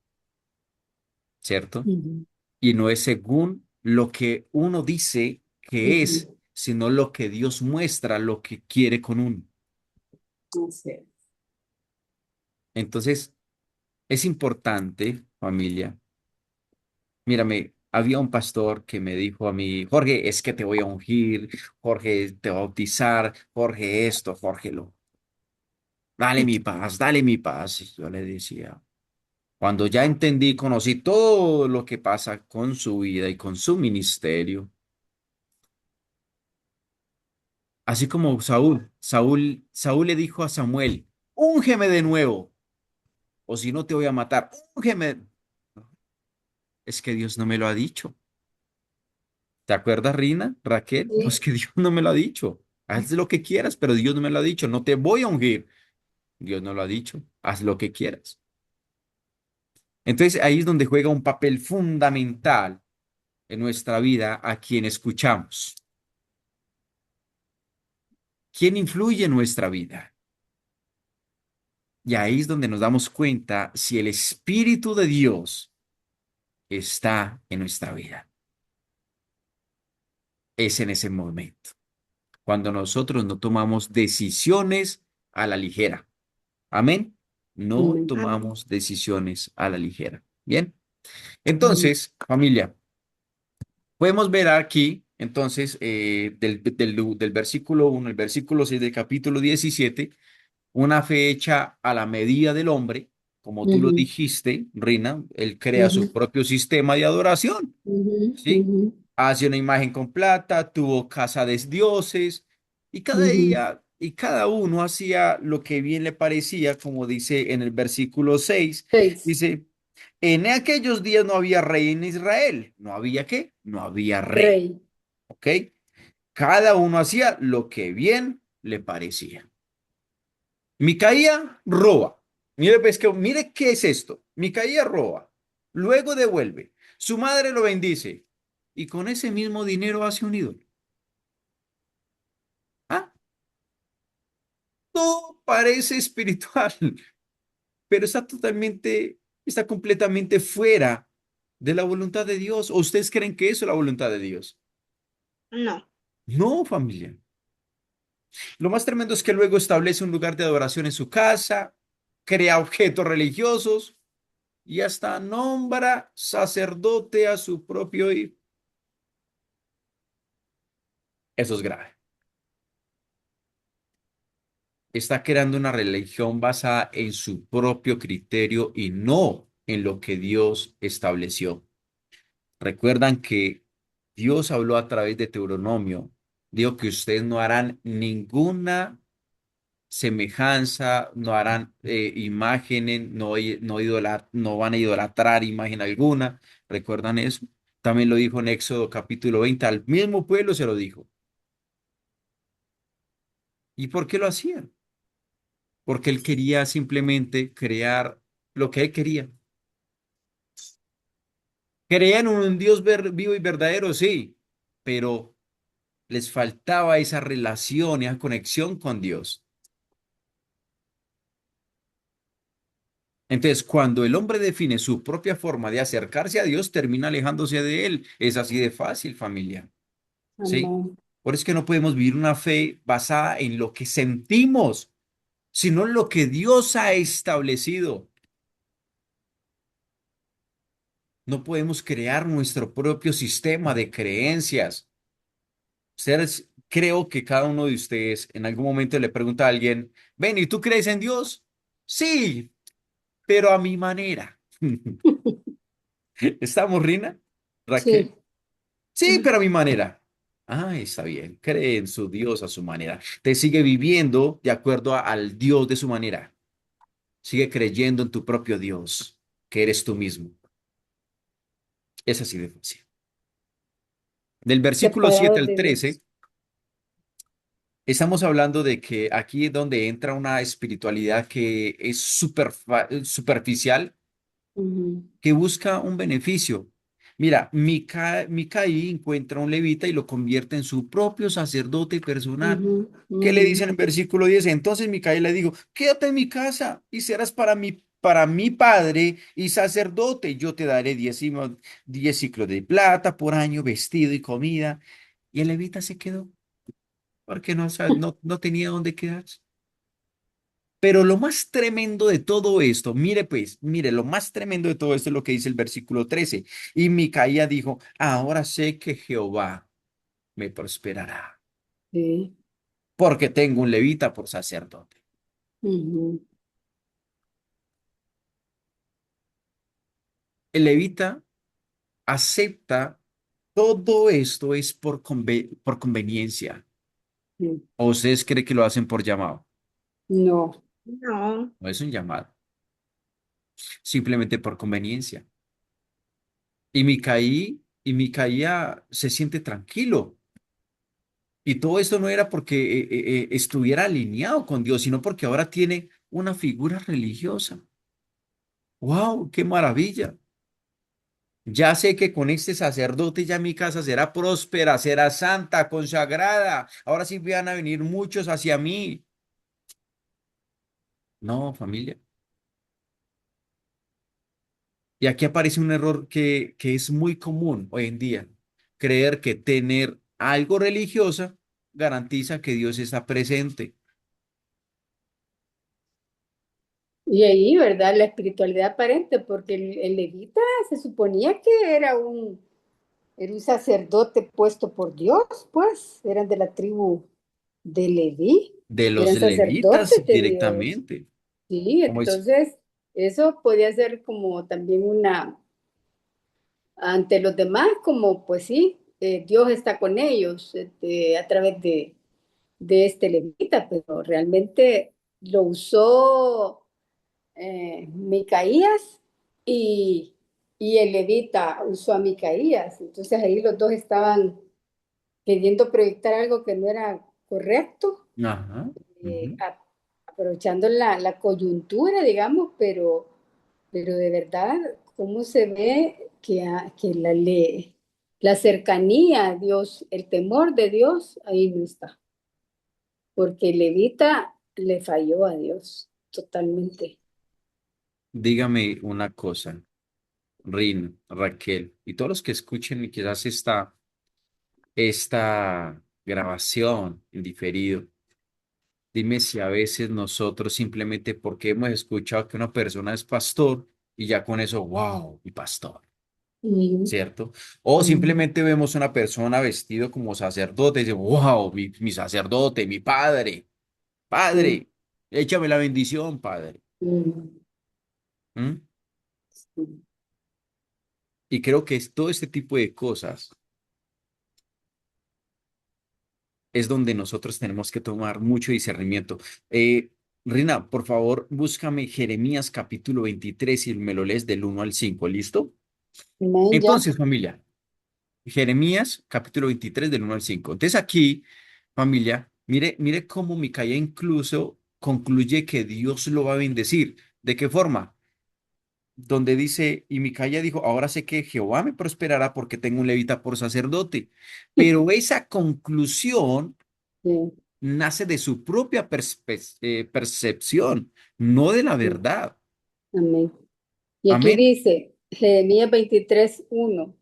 [SPEAKER 1] ¿cierto?
[SPEAKER 3] Ujú,
[SPEAKER 1] Y no es según lo que uno dice que es,
[SPEAKER 3] ujú.
[SPEAKER 1] sino lo que Dios muestra, lo que quiere con uno.
[SPEAKER 3] Así es.
[SPEAKER 1] Entonces, es importante, familia. Mírame, había un pastor que me dijo a mí, Jorge, es que te voy a ungir, Jorge, te voy a bautizar, Jorge esto, Jorge lo. Dale mi paz, dale mi paz. Y yo le decía, cuando ya entendí, conocí todo lo que pasa con su vida y con su ministerio, así como Saúl le dijo a Samuel, úngeme de nuevo, o si no te voy a matar, úngeme. Es que Dios no me lo ha dicho. ¿Te acuerdas, Rina, Raquel? No, es
[SPEAKER 3] Sí.
[SPEAKER 1] que Dios no me lo ha dicho. Haz lo que quieras, pero Dios no me lo ha dicho. No te voy a ungir. Dios no lo ha dicho. Haz lo que quieras. Entonces ahí es donde juega un papel fundamental en nuestra vida a quien escuchamos. ¿Quién influye en nuestra vida? Y ahí es donde nos damos cuenta si el Espíritu de Dios está en nuestra vida. Es en ese momento, cuando nosotros no tomamos decisiones a la ligera. Amén. No
[SPEAKER 3] Amén.
[SPEAKER 2] Amén.
[SPEAKER 1] tomamos decisiones a la ligera. Bien.
[SPEAKER 3] Ujú,
[SPEAKER 1] Entonces, familia, podemos ver aquí, entonces, del versículo 1 al versículo 6 del capítulo 17 una fe hecha a la medida del hombre, como tú lo
[SPEAKER 3] ujú,
[SPEAKER 1] dijiste, Rina, él crea su
[SPEAKER 3] ujú,
[SPEAKER 1] propio sistema de adoración,
[SPEAKER 3] ujú,
[SPEAKER 1] ¿sí?
[SPEAKER 3] ujú,
[SPEAKER 1] Hace una imagen con plata, tuvo casa de dioses, y cada
[SPEAKER 3] ujú.
[SPEAKER 1] día y cada uno hacía lo que bien le parecía, como dice en el versículo 6
[SPEAKER 3] Seis.
[SPEAKER 1] dice, en aquellos días no había rey en Israel. ¿No había qué? No había rey,
[SPEAKER 3] Rey.
[SPEAKER 1] ¿ok? Cada uno hacía lo que bien le parecía. Micaía roba. Mire, pues que, mire qué es esto. Micaía roba. Luego devuelve. Su madre lo bendice. Y con ese mismo dinero hace un ídolo. Ah, todo parece espiritual, pero está completamente fuera de la voluntad de Dios. ¿O ustedes creen que eso es la voluntad de Dios?
[SPEAKER 2] No,
[SPEAKER 1] No, familia. Lo más tremendo es que luego establece un lugar de adoración en su casa, crea objetos religiosos y hasta nombra sacerdote a su propio hijo. Eso es grave. Está creando una religión basada en su propio criterio y no en lo que Dios estableció. Recuerdan que Dios habló a través de Deuteronomio, dijo que ustedes no harán ninguna semejanza, no harán imágenes, no van a idolatrar imagen alguna. ¿Recuerdan eso? También lo dijo en Éxodo capítulo 20, al mismo pueblo se lo dijo. ¿Y por qué lo hacían? Porque él quería simplemente crear lo que él quería. Creían en un Dios vivo y verdadero, sí, pero les faltaba esa relación, esa conexión con Dios. Entonces, cuando el hombre define su propia forma de acercarse a Dios, termina alejándose de él. Es así de fácil, familia. ¿Sí?
[SPEAKER 3] Amén.
[SPEAKER 1] Por eso es que no podemos vivir una fe basada en lo que sentimos, sino en lo que Dios ha establecido. No podemos crear nuestro propio sistema de creencias. Ustedes, creo que cada uno de ustedes en algún momento le pregunta a alguien, ven, ¿y tú crees en Dios? Sí, pero a mi manera. ¿Estamos, Rina?
[SPEAKER 3] Sí.
[SPEAKER 1] Raquel. Sí, pero a mi manera. Ah, está bien. Cree en su Dios a su manera. Te sigue viviendo de acuerdo al Dios de su manera. Sigue creyendo en tu propio Dios, que eres tú mismo. Es así de fácil. Del versículo 7
[SPEAKER 3] Separados
[SPEAKER 1] al
[SPEAKER 3] de
[SPEAKER 1] 13,
[SPEAKER 3] Dios.
[SPEAKER 1] Estamos hablando de que aquí es donde entra una espiritualidad que es superficial,
[SPEAKER 3] Ujú,
[SPEAKER 1] que busca un beneficio. Mira, Micaí encuentra un levita y lo convierte en su propio sacerdote personal.
[SPEAKER 3] ujú,
[SPEAKER 1] ¿Qué le
[SPEAKER 3] ujú,
[SPEAKER 1] dicen en versículo 10? Entonces Micaí le dijo, quédate en mi casa y serás para mi padre y sacerdote. Yo te daré 10 ciclos de plata por año, vestido y comida. Y el levita se quedó porque no tenía dónde quedarse. Pero lo más tremendo de todo esto, mire pues, mire, lo más tremendo de todo esto es lo que dice el versículo 13. Y Micaía dijo, ahora sé que Jehová me prosperará,
[SPEAKER 3] sí,
[SPEAKER 1] porque tengo un levita por sacerdote.
[SPEAKER 3] ujú.
[SPEAKER 1] El levita acepta todo esto es por conveniencia.
[SPEAKER 3] Sí.
[SPEAKER 1] ¿O ustedes creen que lo hacen por llamado?
[SPEAKER 3] No,
[SPEAKER 2] No,
[SPEAKER 1] No es un llamado, simplemente por conveniencia. Y Micaía se siente tranquilo. Y todo esto no era porque estuviera alineado con Dios, sino porque ahora tiene una figura religiosa. ¡Wow! ¡Qué maravilla! Ya sé que con este sacerdote ya mi casa será próspera, será santa, consagrada. Ahora sí van a venir muchos hacia mí. No, familia. Y aquí aparece un error que es muy común hoy en día. Creer que tener algo religioso garantiza que Dios está presente.
[SPEAKER 3] y ahí, ¿verdad? La espiritualidad aparente, porque el levita se suponía que era un sacerdote puesto por Dios, pues, eran de la tribu de Leví,
[SPEAKER 1] De los
[SPEAKER 3] eran
[SPEAKER 1] levitas
[SPEAKER 3] sacerdotes de Dios.
[SPEAKER 1] directamente.
[SPEAKER 3] Sí,
[SPEAKER 1] Como es,
[SPEAKER 3] entonces eso podía ser como también ante los demás, como pues sí, Dios está con ellos a través de este levita, pero realmente lo usó Micaías y, y el levita usó a Micaías. Entonces ahí los dos estaban queriendo proyectar algo que no era correcto,
[SPEAKER 1] ajá,
[SPEAKER 3] eh,
[SPEAKER 1] ujú.
[SPEAKER 3] a- aprovechando la coyuntura, digamos, pero de verdad, ¿cómo se ve que la cercanía a Dios, el temor de Dios, ahí no está? Porque el levita le falló a Dios totalmente.
[SPEAKER 1] Dígame una cosa, Rin, Raquel, y todos los que escuchen y quizás esta grabación en diferido, dime si a veces nosotros simplemente porque hemos escuchado que una persona es pastor y ya con eso, wow, mi pastor,
[SPEAKER 3] Ujú,
[SPEAKER 1] ¿cierto? O
[SPEAKER 3] ujú,
[SPEAKER 1] simplemente vemos una persona vestido como sacerdote y dice, wow, mi sacerdote, mi padre,
[SPEAKER 3] sí,
[SPEAKER 1] padre, échame la bendición, padre.
[SPEAKER 3] ujú,
[SPEAKER 1] ¿Mm?
[SPEAKER 3] sí.
[SPEAKER 1] Y creo que es todo este tipo de cosas es donde nosotros tenemos que tomar mucho discernimiento. Rina, por favor, búscame Jeremías capítulo 23 y me lo lees del 1 al 5. ¿Listo?
[SPEAKER 3] Amén, ya.
[SPEAKER 1] Entonces, familia, Jeremías capítulo 23 del 1 al 5. Entonces aquí, familia, mire cómo Micaía incluso concluye que Dios lo va a bendecir. ¿De qué forma? Donde dice, y Micaía dijo, ahora sé que Jehová me prosperará porque tengo un levita por sacerdote. Pero esa conclusión
[SPEAKER 3] Sí,
[SPEAKER 1] nace de su propia percepción, no de la
[SPEAKER 3] sí,
[SPEAKER 1] verdad.
[SPEAKER 3] amén. Y aquí
[SPEAKER 1] Amén.
[SPEAKER 3] dice, Jeremías 23:1.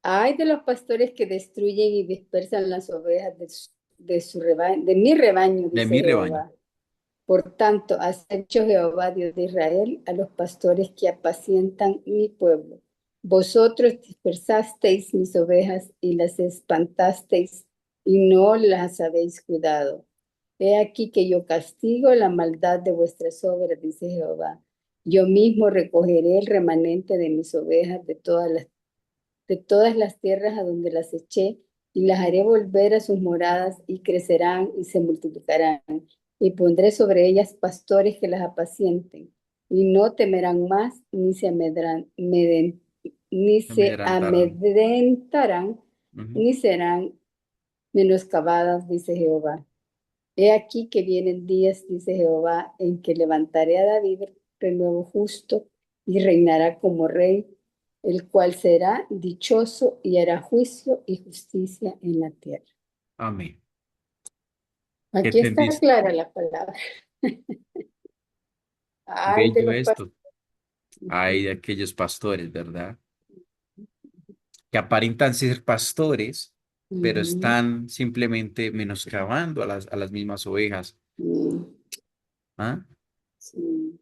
[SPEAKER 3] Ay de los pastores que destruyen y dispersan las ovejas de su rebaño, de mi rebaño,
[SPEAKER 1] De
[SPEAKER 3] dice
[SPEAKER 1] mi rebaño.
[SPEAKER 3] Jehová. Por tanto, has hecho Jehová, Dios de Israel, a los pastores que apacientan mi pueblo. Vosotros dispersasteis mis ovejas y las espantasteis y no las habéis cuidado. He aquí que yo castigo la maldad de vuestras obras, dice Jehová. Yo mismo recogeré el remanente de mis ovejas de todas las tierras a donde las eché, y las haré volver a sus moradas, y crecerán y se multiplicarán, y pondré sobre ellas pastores que las apacienten, y no temerán más, ni
[SPEAKER 1] Me
[SPEAKER 3] se
[SPEAKER 1] amedrentarán.
[SPEAKER 3] amedrentarán,
[SPEAKER 1] Ujú.
[SPEAKER 3] ni serán menoscabadas, dice Jehová. He aquí que vienen días, dice Jehová, en que levantaré a David renuevo justo y reinará como rey, el cual será dichoso y hará juicio y justicia en la tierra.
[SPEAKER 1] Amén. ¿Qué
[SPEAKER 3] Aquí
[SPEAKER 1] te
[SPEAKER 3] está
[SPEAKER 1] dice?
[SPEAKER 3] clara la palabra. Ay, de
[SPEAKER 1] Bello
[SPEAKER 3] los
[SPEAKER 1] esto.
[SPEAKER 3] pastores.
[SPEAKER 1] Hay de aquellos pastores, ¿verdad? Que aparentan ser pastores, pero
[SPEAKER 3] Ujú,
[SPEAKER 1] están simplemente menoscabando a las mismas ovejas.
[SPEAKER 3] ujú,
[SPEAKER 1] ¿Ah?
[SPEAKER 3] sí,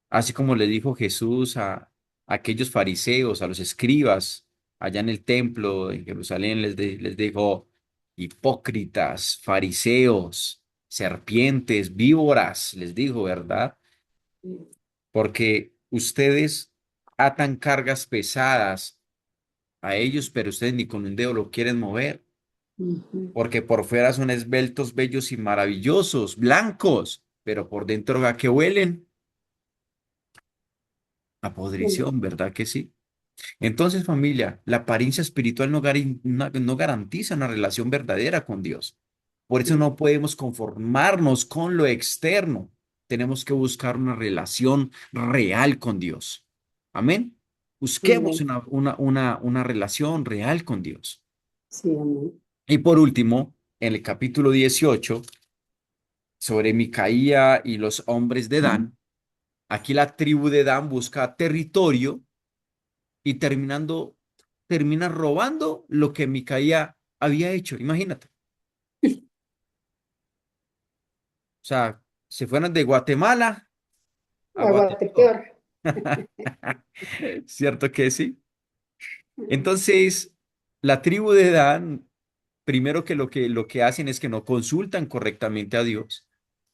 [SPEAKER 1] Así como le dijo Jesús a aquellos fariseos, a los escribas, allá en el templo en Jerusalén, les dijo, hipócritas, fariseos, serpientes, víboras, les dijo, ¿verdad?
[SPEAKER 3] sí,
[SPEAKER 1] Porque ustedes atan cargas pesadas a ellos, pero ustedes ni con un dedo lo quieren mover,
[SPEAKER 3] ujú,
[SPEAKER 1] porque por fuera son esbeltos, bellos y maravillosos, blancos, pero por dentro a que huelen a
[SPEAKER 3] sí,
[SPEAKER 1] podrición, ¿verdad que sí? Entonces, familia, la apariencia espiritual no garantiza una relación verdadera con Dios. Por eso
[SPEAKER 3] sí,
[SPEAKER 1] no podemos conformarnos con lo externo. Tenemos que buscar una relación real con Dios. Amén. Busquemos
[SPEAKER 3] amén,
[SPEAKER 1] una relación real con Dios.
[SPEAKER 3] sí, amén.
[SPEAKER 1] Y por último, en el capítulo 18 sobre Micaía y los hombres de Dan, aquí la tribu de Dan busca territorio y termina robando lo que Micaía había hecho. Imagínate. O sea, se fueron de Guatemala a Guatepeor.
[SPEAKER 3] Aguatepeor.
[SPEAKER 1] ¿Cierto que sí? Entonces, la tribu de Dan, primero que lo que hacen es que no consultan correctamente a Dios,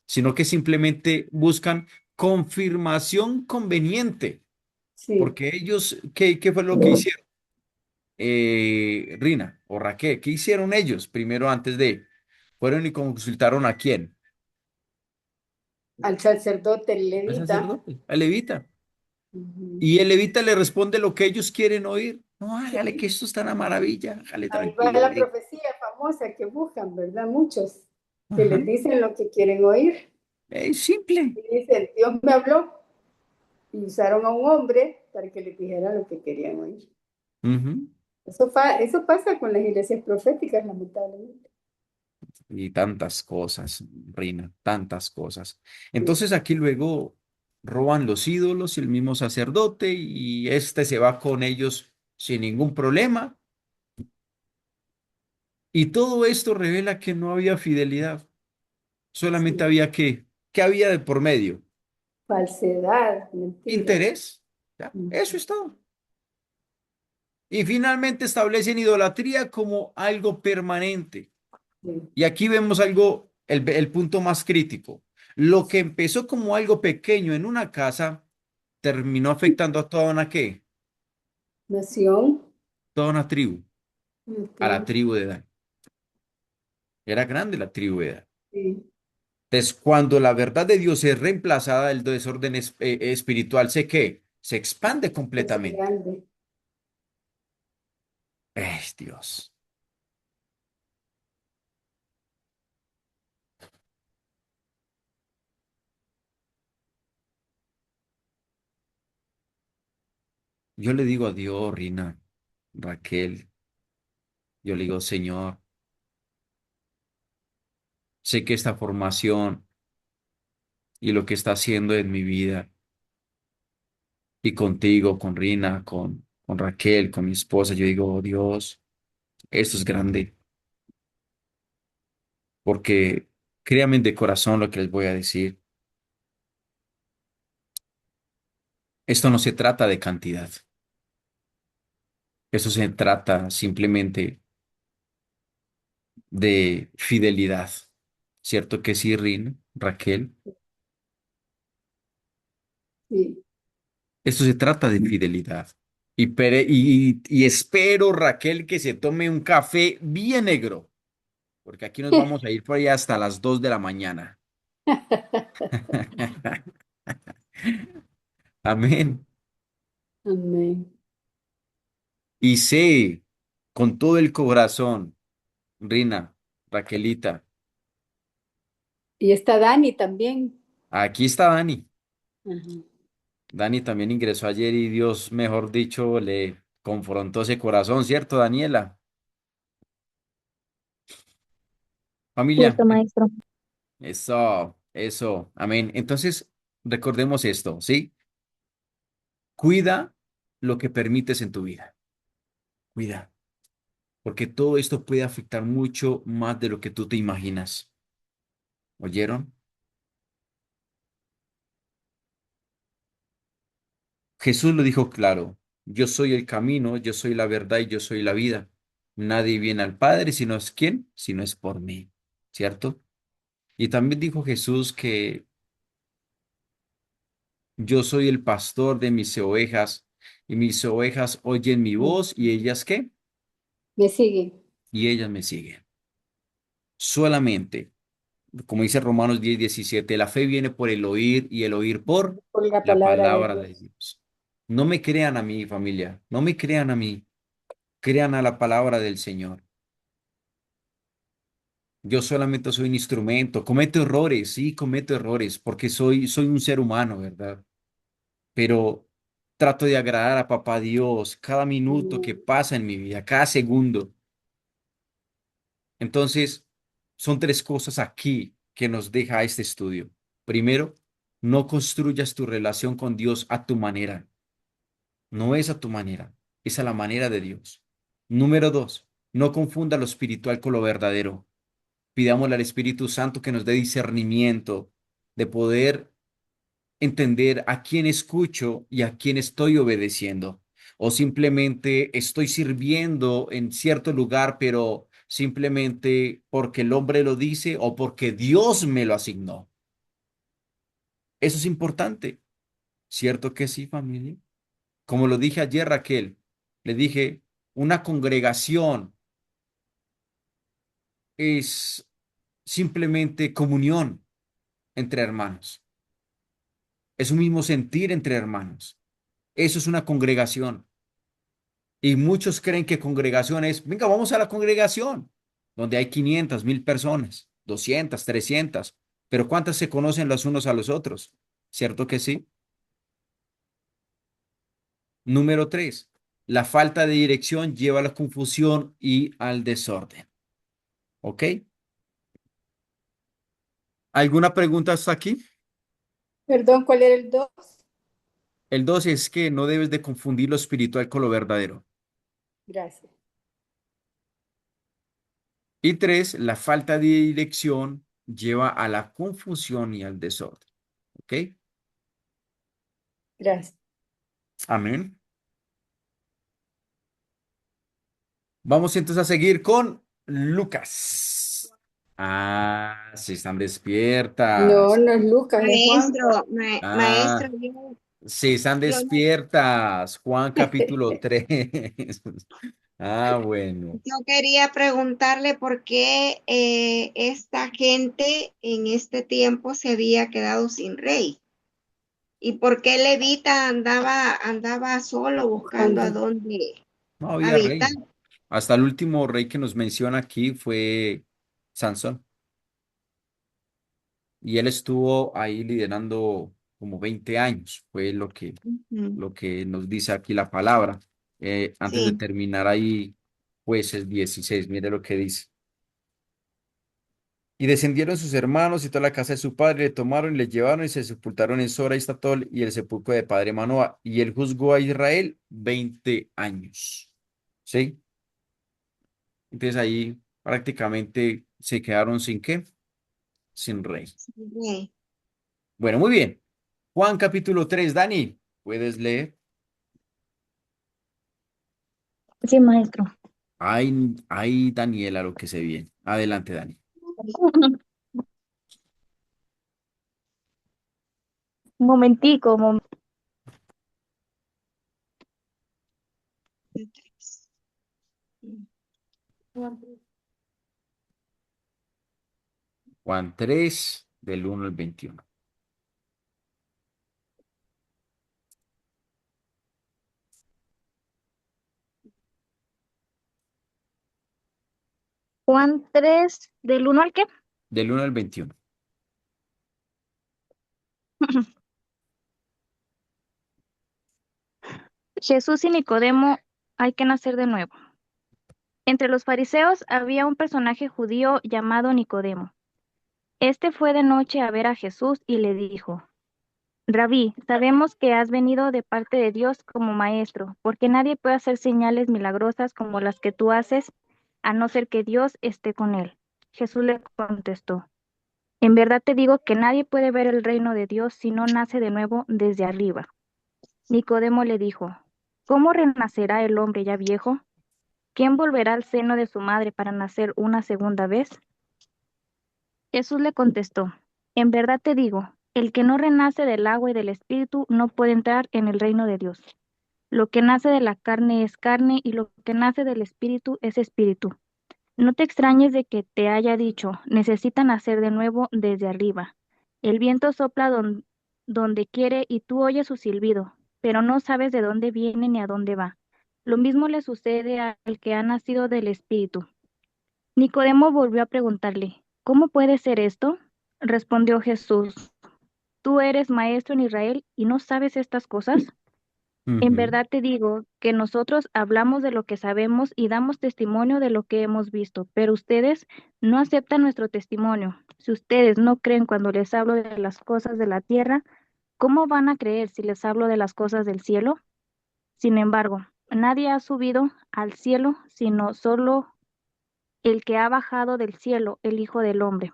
[SPEAKER 1] sino que simplemente buscan confirmación conveniente,
[SPEAKER 3] Sí,
[SPEAKER 1] porque ellos, ¿qué fue lo que hicieron? Rina o Raquel, ¿qué hicieron ellos primero antes de? Fueron y consultaron a quién,
[SPEAKER 3] al sacerdote
[SPEAKER 1] al
[SPEAKER 3] levita.
[SPEAKER 1] sacerdote, al levita.
[SPEAKER 3] Ujú,
[SPEAKER 1] Y el levita le responde lo que ellos quieren oír. No, hágale que
[SPEAKER 3] sí.
[SPEAKER 1] esto está una maravilla, hágale
[SPEAKER 3] Ahí va
[SPEAKER 1] tranquilo.
[SPEAKER 3] la profecía famosa que buscan, ¿verdad? Muchos que
[SPEAKER 1] Ajá,
[SPEAKER 3] les dicen lo que quieren oír.
[SPEAKER 1] es simple.
[SPEAKER 3] Y dicen, Dios me habló. Y usaron a un hombre para que les dijera lo que querían oír.
[SPEAKER 1] Ujú.
[SPEAKER 3] Eso pasa con las iglesias proféticas, lamentablemente.
[SPEAKER 1] Y tantas cosas, Rina, tantas cosas.
[SPEAKER 3] Sí,
[SPEAKER 1] Entonces aquí luego roban los ídolos y el mismo sacerdote y este se va con ellos sin ningún problema. Y todo esto revela que no había fidelidad, solamente
[SPEAKER 3] sí.
[SPEAKER 1] había que había de por medio,
[SPEAKER 3] Falsedad, mentira.
[SPEAKER 1] interés. ¿Ya? Eso
[SPEAKER 3] Ujú,
[SPEAKER 1] es todo. Y finalmente establecen idolatría como algo permanente.
[SPEAKER 3] sí.
[SPEAKER 1] Y aquí vemos algo, el punto más crítico. Lo que empezó como algo pequeño en una casa terminó afectando a toda una qué,
[SPEAKER 3] Nación.
[SPEAKER 1] toda una tribu, a la
[SPEAKER 3] Ok,
[SPEAKER 1] tribu de Dan. Era grande la tribu de Dan.
[SPEAKER 3] sí.
[SPEAKER 1] Entonces, cuando la verdad de Dios es reemplazada, el desorden espiritual se qué, se expande
[SPEAKER 3] Es
[SPEAKER 1] completamente.
[SPEAKER 3] grande.
[SPEAKER 1] Es Dios. Yo le digo a Dios, Rina, Raquel, yo le digo, Señor, sé que esta formación y lo que está haciendo en mi vida y contigo, con Rina, con Raquel, con mi esposa, yo digo, "Oh, Dios, esto es grande, porque créanme de corazón lo que les voy a decir. Esto no se trata de cantidad, esto se trata simplemente de fidelidad. ¿Cierto que sí, Rina, Raquel?
[SPEAKER 3] Sí.
[SPEAKER 1] Esto se trata de fidelidad. Y espero, Raquel, que se tome un café bien negro, porque aquí nos vamos a ir por ahí hasta las 2 de la mañana. Amén.
[SPEAKER 3] Amén.
[SPEAKER 1] Y sé con todo el corazón, Rina, Raquelita,
[SPEAKER 3] Y está Dani también.
[SPEAKER 1] Aquí está Dani.
[SPEAKER 3] Ajá.
[SPEAKER 1] Dani también ingresó ayer y Dios, mejor dicho, le confrontó ese corazón, ¿cierto, Daniela? Familia,
[SPEAKER 5] Cierto, maestro.
[SPEAKER 1] eso, amén. Entonces, recordemos esto, ¿sí? Cuida lo que permites en tu vida. Cuida, porque todo esto puede afectar mucho más de lo que tú te imaginas. ¿Oyeron? Jesús lo dijo claro, yo soy el camino, yo soy la verdad y yo soy la vida. Nadie viene al Padre si no es quién, si no es por mí, ¿cierto? Y también dijo Jesús que yo soy el pastor de mis ovejas y mis ovejas oyen mi voz y ellas ¿qué?
[SPEAKER 3] ¿Me sigue?
[SPEAKER 1] Y ellas me siguen. Solamente, como dice Romanos 10:17, la fe viene por el oír y el oír por
[SPEAKER 3] Por la
[SPEAKER 1] la
[SPEAKER 3] palabra de
[SPEAKER 1] palabra de
[SPEAKER 3] Dios.
[SPEAKER 1] Dios. No me crean a mí, familia, no me crean a mí, crean a la palabra del Señor. Yo solamente soy un instrumento, cometo errores, sí, cometo errores, porque soy un ser humano, ¿verdad? Pero trato de agradar a Papá Dios cada minuto que
[SPEAKER 3] Amén.
[SPEAKER 1] pasa en mi vida, cada segundo. Entonces, son tres cosas aquí que nos deja este estudio. Primero, no construyas tu relación con Dios a tu manera. No es a tu manera, es a la manera de Dios. Número dos, no confunda lo espiritual con lo verdadero. Pidámosle al Espíritu Santo que nos dé discernimiento de poder entender a quién escucho y a quién estoy obedeciendo. O simplemente estoy sirviendo en cierto lugar, pero simplemente porque el hombre lo dice o porque Dios me lo asignó. Eso es importante. ¿Cierto que sí, familia? Como lo dije ayer, Raquel, le dije, una congregación es simplemente comunión entre hermanos. Es un mismo sentir entre hermanos. Eso es una congregación. Y muchos creen que congregación es, venga, vamos a la congregación, donde hay 500, 1000 personas, 200, 300, pero ¿cuántas se conocen los unos a los otros? ¿Cierto que sí? Número tres, la falta de dirección lleva a la confusión y al desorden. ¿Ok? ¿Alguna pregunta hasta aquí?
[SPEAKER 3] Perdón, ¿cuál era el 2?
[SPEAKER 1] El dos es que no debes de confundir lo espiritual con lo verdadero.
[SPEAKER 3] Gracias.
[SPEAKER 1] Y tres, la falta de dirección lleva a la confusión y al desorden. ¿Ok?
[SPEAKER 3] Gracias.
[SPEAKER 1] Amén. Vamos entonces a seguir con Lucas. Ah, sí están
[SPEAKER 3] No,
[SPEAKER 1] despiertas.
[SPEAKER 3] no es Lucas, es Juan.
[SPEAKER 2] Maestro,
[SPEAKER 1] Ah, sí están
[SPEAKER 2] yo no
[SPEAKER 1] despiertas. Juan capítulo 3. Ah, bueno.
[SPEAKER 2] Yo quería preguntarle por qué esta gente en este tiempo se había quedado sin rey y por qué Levita andaba solo buscando a
[SPEAKER 3] Buscando.
[SPEAKER 2] dónde
[SPEAKER 1] No había
[SPEAKER 2] habitar.
[SPEAKER 1] rey. Hasta el último rey que nos menciona aquí fue Sansón. Y él estuvo ahí liderando como 20 años. Fue
[SPEAKER 2] Ujú.
[SPEAKER 1] lo que nos dice aquí la palabra. Antes de
[SPEAKER 2] Sí,
[SPEAKER 1] terminar ahí, Jueces 16, mire lo que dice. Y descendieron sus hermanos y toda la casa de su padre, le tomaron y le llevaron y se sepultaron en Sora y Estatol y el sepulcro de padre Manoa. Y él juzgó a Israel 20 años. ¿Sí? Entonces ahí prácticamente se quedaron sin qué, sin rey.
[SPEAKER 2] sí.
[SPEAKER 1] Bueno, muy bien. Juan capítulo 3, Dani, ¿puedes leer?
[SPEAKER 5] Sí, maestro.
[SPEAKER 1] Ay, Daniela, lo que se viene. Adelante, Dani.
[SPEAKER 5] Un momentico,
[SPEAKER 1] Juan 3 del 1 al 21.
[SPEAKER 5] Juan 3 del 1 al qué?
[SPEAKER 1] Del 1 al 21.
[SPEAKER 5] Jesús y Nicodemo, hay que nacer de nuevo. Entre los fariseos había un personaje judío llamado Nicodemo. Este fue de noche a ver a Jesús y le dijo, Rabí, sabemos que has venido de parte de Dios como maestro, porque nadie puede hacer señales milagrosas como las que tú haces, a no ser que Dios esté con él. Jesús le contestó, en verdad te digo que nadie puede ver el reino de Dios si no nace de nuevo desde arriba. Nicodemo le dijo, ¿cómo renacerá el hombre ya viejo? ¿Quién volverá al seno de su madre para nacer una segunda vez? Jesús le contestó, en verdad te digo, el que no renace del agua y del espíritu no puede entrar en el reino de Dios. Lo que nace de la carne es carne y lo que nace del espíritu es espíritu. No te extrañes de que te haya dicho, necesitan nacer de nuevo desde arriba. El viento sopla donde quiere y tú oyes su silbido, pero no sabes de dónde viene ni a dónde va. Lo mismo le sucede al que ha nacido del espíritu. Nicodemo volvió a preguntarle, ¿cómo puede ser esto? Respondió Jesús, ¿tú eres maestro en Israel y no sabes estas cosas? En
[SPEAKER 1] Ujú,
[SPEAKER 5] verdad te digo que nosotros hablamos de lo que sabemos y damos testimonio de lo que hemos visto, pero ustedes no aceptan nuestro testimonio. Si ustedes no creen cuando les hablo de las cosas de la tierra, ¿cómo van a creer si les hablo de las cosas del cielo? Sin embargo, nadie ha subido al cielo, sino solo el que ha bajado del cielo, el Hijo del Hombre.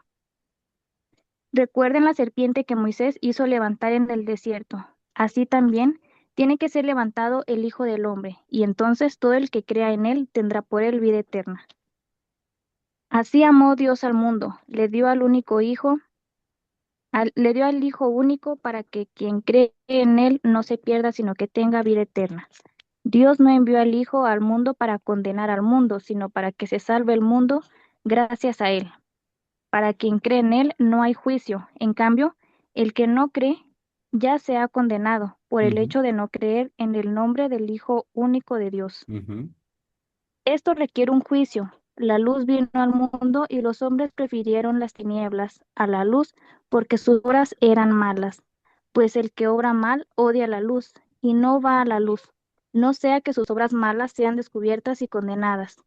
[SPEAKER 5] Recuerden la serpiente que Moisés hizo levantar en el desierto. Así también tiene que ser levantado el Hijo del Hombre, y entonces todo el que crea en él tendrá por él vida eterna. Así amó Dios al mundo, le dio al único Hijo, le dio al Hijo único para que quien cree en él no se pierda, sino que tenga vida eterna. Dios no envió al Hijo al mundo para condenar al mundo, sino para que se salve el mundo gracias a él. Para quien cree en él no hay juicio. En cambio, el que no cree ya se ha condenado por el
[SPEAKER 1] ujú,
[SPEAKER 5] hecho de no creer en el nombre del Hijo único de Dios.
[SPEAKER 1] ujú.
[SPEAKER 5] Esto requiere un juicio. La luz vino al mundo y los hombres prefirieron las tinieblas a la luz porque sus obras eran malas. Pues el que obra mal odia la luz y no va a la luz, no sea que sus obras malas sean descubiertas y condenadas.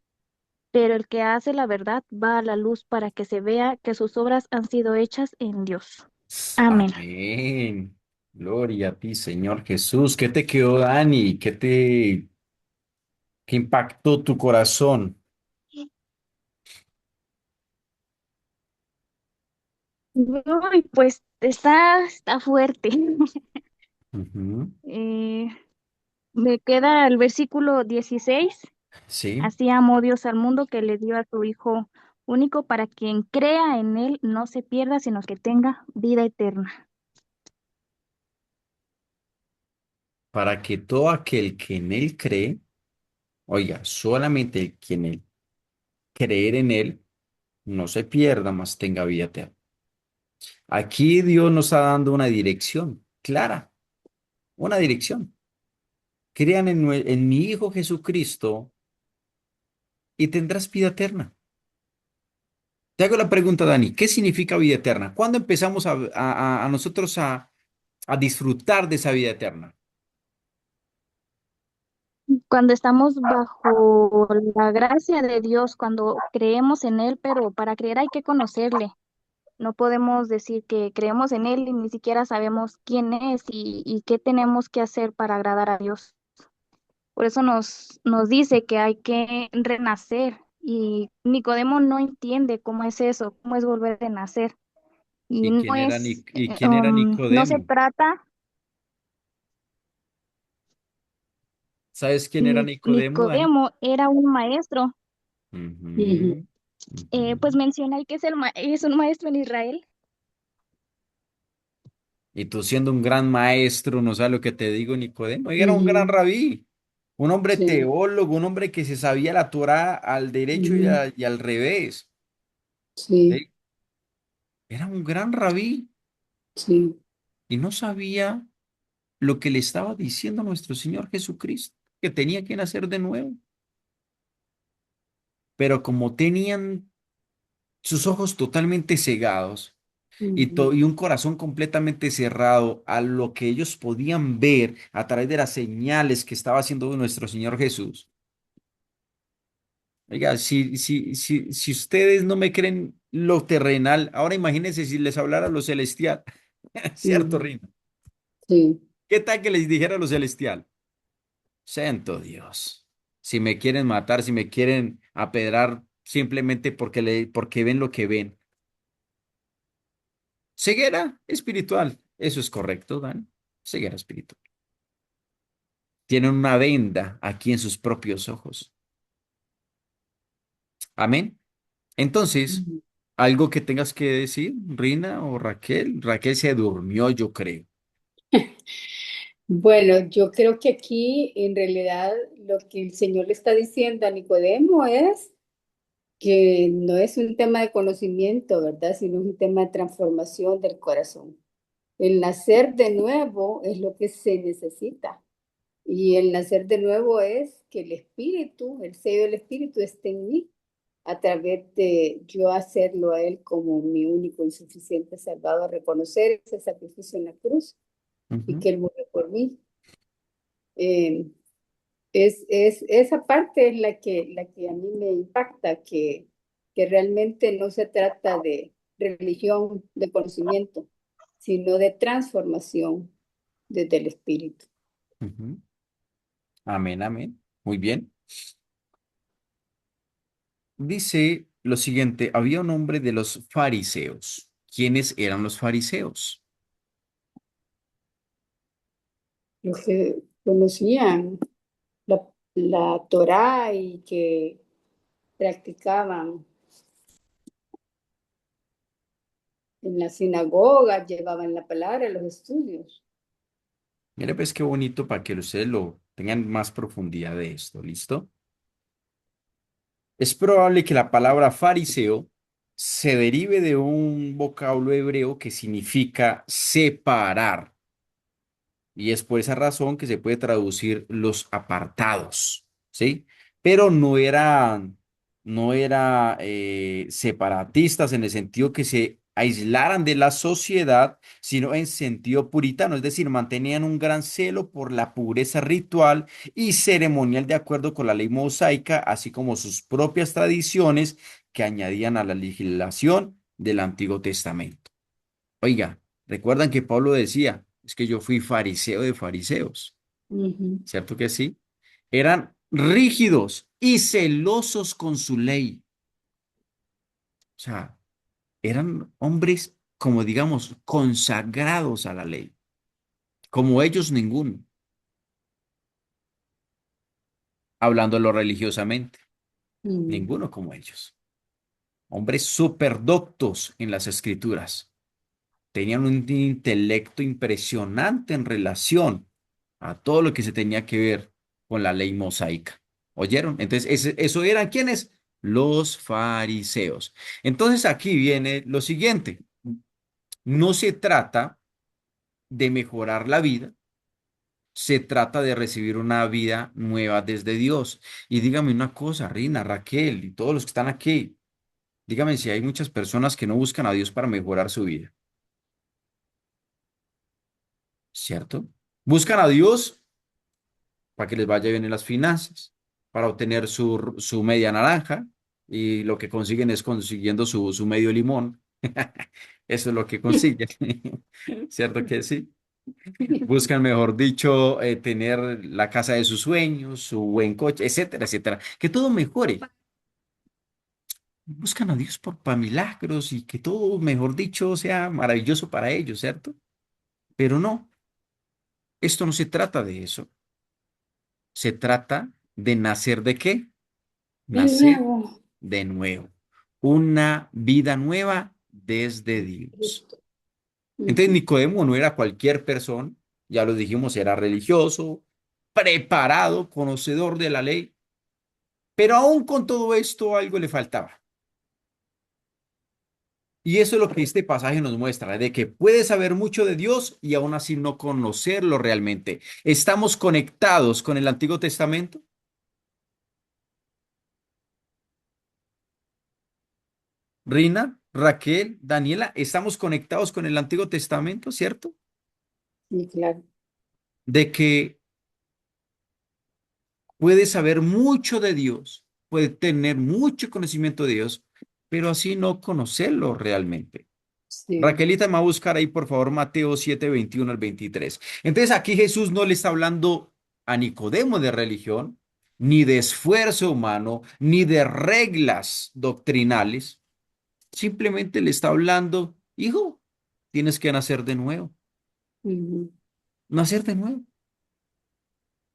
[SPEAKER 5] Pero el que hace la verdad va a la luz para que se vea que sus obras han sido hechas en Dios. Amén.
[SPEAKER 1] Amén. Gloria a ti, Señor Jesús. ¿Qué te quedó, Dani? ¿Qué impactó tu corazón?
[SPEAKER 5] Uy, pues está fuerte.
[SPEAKER 1] Ujú.
[SPEAKER 5] Eh, Me queda el versículo 16.
[SPEAKER 1] Sí,
[SPEAKER 5] Así amó Dios al mundo que le dio a su Hijo único para quien crea en él no se pierda, sino que tenga vida eterna.
[SPEAKER 1] para que todo aquel que en él cree, oiga, solamente el que en él creer en él, no se pierda, mas tenga vida eterna. Aquí Dios nos está dando una dirección clara, una dirección. Crean en mi Hijo Jesucristo y tendrás vida eterna. Te hago la pregunta, Dani, ¿qué significa vida eterna? ¿Cuándo empezamos a nosotros a disfrutar de esa vida eterna?
[SPEAKER 5] Cuando estamos bajo la gracia de Dios, cuando creemos en Él, pero para creer hay que conocerle. No podemos decir que creemos en Él y ni siquiera sabemos quién es y qué tenemos que hacer para agradar a Dios. Por eso nos dice que hay que renacer y Nicodemo no entiende cómo es eso, cómo es volver a nacer. Y
[SPEAKER 1] ¿Y
[SPEAKER 5] no
[SPEAKER 1] quién era,
[SPEAKER 5] es,
[SPEAKER 1] y quién era
[SPEAKER 5] no se
[SPEAKER 1] Nicodemo?
[SPEAKER 5] trata,
[SPEAKER 1] ¿Sabes quién era Nicodemo, Dani?
[SPEAKER 5] Nicodemo era un maestro,
[SPEAKER 3] Ujú.
[SPEAKER 1] Ujú,
[SPEAKER 5] pues
[SPEAKER 1] ujú.
[SPEAKER 5] menciona ahí que es un maestro en Israel.
[SPEAKER 1] Y tú siendo un gran maestro, no sabes lo que te digo, Nicodemo. Y era un gran
[SPEAKER 3] Ujú.
[SPEAKER 1] rabí, un hombre
[SPEAKER 3] Sí.
[SPEAKER 1] teólogo, un hombre que se sabía la Torá al derecho y,
[SPEAKER 3] Ujú.
[SPEAKER 1] y al revés.
[SPEAKER 3] Sí,
[SPEAKER 1] ¿Sí? Era un gran rabí
[SPEAKER 3] sí.
[SPEAKER 1] y no sabía lo que le estaba diciendo nuestro Señor Jesucristo, que tenía que nacer de nuevo. Pero como tenían sus ojos totalmente cegados,
[SPEAKER 3] Ujú,
[SPEAKER 1] y un corazón completamente cerrado a lo que ellos podían ver a través de las señales que estaba haciendo nuestro Señor Jesús. Oiga, si ustedes no me creen lo terrenal, ahora imagínense si les hablara lo celestial. ¿Cierto,
[SPEAKER 3] ujú,
[SPEAKER 1] Rina?
[SPEAKER 3] sí.
[SPEAKER 1] ¿Qué tal que les dijera lo celestial? Santo Dios. Si me quieren matar, si me quieren apedrar simplemente porque ven lo que ven. Ceguera espiritual. Eso es correcto, Dan. Ceguera espiritual. Tienen una venda aquí en sus propios ojos. Amén. Entonces,
[SPEAKER 3] Ujú.
[SPEAKER 1] algo que tengas que decir, Rina o Raquel. Raquel se durmió, yo creo.
[SPEAKER 3] Bueno, yo creo que aquí en realidad lo que el Señor le está diciendo a Nicodemo es que no es un tema de conocimiento, ¿verdad? Sino un tema de transformación del corazón. El nacer de nuevo es lo que se necesita. Y el nacer de nuevo es que el Espíritu, el sello del Espíritu esté en mí a través de yo hacerlo a Él como mi único y suficiente Salvador, reconocer ese sacrificio en la cruz y
[SPEAKER 1] Ujú,
[SPEAKER 3] que Él murió por mí. Eh, esa parte es la que a mí me impacta, que realmente no se trata de religión, de conocimiento, sino de transformación desde el Espíritu.
[SPEAKER 1] ujú. Amén, amén. Muy bien. Dice lo siguiente, había un hombre de los fariseos. ¿Quiénes eran los fariseos?
[SPEAKER 3] Los que conocían la Torá y que practicaban en la sinagoga, llevaban la palabra, los estudios.
[SPEAKER 1] Mira, pues qué bonito para que ustedes lo tengan más profundidad de esto, ¿listo? Es probable que la palabra fariseo se derive de un vocablo hebreo que significa separar. Y es por esa razón que se puede traducir los apartados, ¿sí? Pero no era separatistas en el sentido que se aislaran de la sociedad, sino en sentido puritano, es decir, mantenían un gran celo por la pureza ritual y ceremonial de acuerdo con la ley mosaica, así como sus propias tradiciones que añadían a la legislación del Antiguo Testamento. Oiga, recuerdan que Pablo decía, es que yo fui fariseo de fariseos,
[SPEAKER 3] Ujú,
[SPEAKER 1] ¿cierto que sí? Eran rígidos y celosos con su ley. O sea, eran hombres, como digamos, consagrados a la ley, como ellos ninguno, hablándolo religiosamente,
[SPEAKER 3] ujú,
[SPEAKER 1] ninguno como ellos. Hombres superdoctos en las escrituras. Tenían un intelecto impresionante en relación a todo lo que se tenía que ver con la ley mosaica. ¿Oyeron? Entonces, eso eran ¿quiénes? Los fariseos. Entonces, aquí viene lo siguiente. No se trata de mejorar la vida, se trata de recibir una vida nueva desde Dios. Y dígame una cosa, Rina, Raquel y todos los que están aquí, dígame si hay muchas personas que no buscan a Dios para mejorar su vida, ¿cierto? Buscan a Dios para que les vaya bien en las finanzas, para obtener su media naranja y lo que consiguen es consiguiendo su medio limón. Eso es lo que consiguen, ¿cierto que sí? Buscan, mejor dicho, tener la casa de sus sueños, su buen coche, etcétera, etcétera. Que todo mejore. Buscan a Dios para milagros y que todo, mejor dicho, sea maravilloso para ellos, ¿cierto? Pero no, esto no se trata de eso. Se trata de nacer ¿de qué?
[SPEAKER 3] de
[SPEAKER 1] Nacer
[SPEAKER 3] nuevo,
[SPEAKER 1] de nuevo. Una vida nueva desde Dios.
[SPEAKER 3] Cristo.
[SPEAKER 1] Entonces
[SPEAKER 3] Ujú,
[SPEAKER 1] Nicodemo no era cualquier persona, ya lo dijimos, era religioso, preparado, conocedor de la ley, pero aún con todo esto algo le faltaba. Y eso es lo que este pasaje nos muestra, de que puedes saber mucho de Dios y aún así no conocerlo realmente. ¿Estamos conectados con el Antiguo Testamento? Rina. Raquel, Daniela, estamos conectados con el Antiguo Testamento, ¿cierto?
[SPEAKER 3] Sí, claro.
[SPEAKER 1] De que puede saber mucho de Dios, puede tener mucho conocimiento de Dios, pero así no conocerlo realmente.
[SPEAKER 3] Sí.
[SPEAKER 1] Raquelita me va a buscar ahí, por favor, Mateo 7, 21 al 23. Entonces aquí Jesús no le está hablando a Nicodemo de religión, ni de esfuerzo humano, ni de reglas doctrinales. Simplemente le está hablando, hijo, tienes que nacer de nuevo,
[SPEAKER 3] Ujú,
[SPEAKER 1] nacer de nuevo.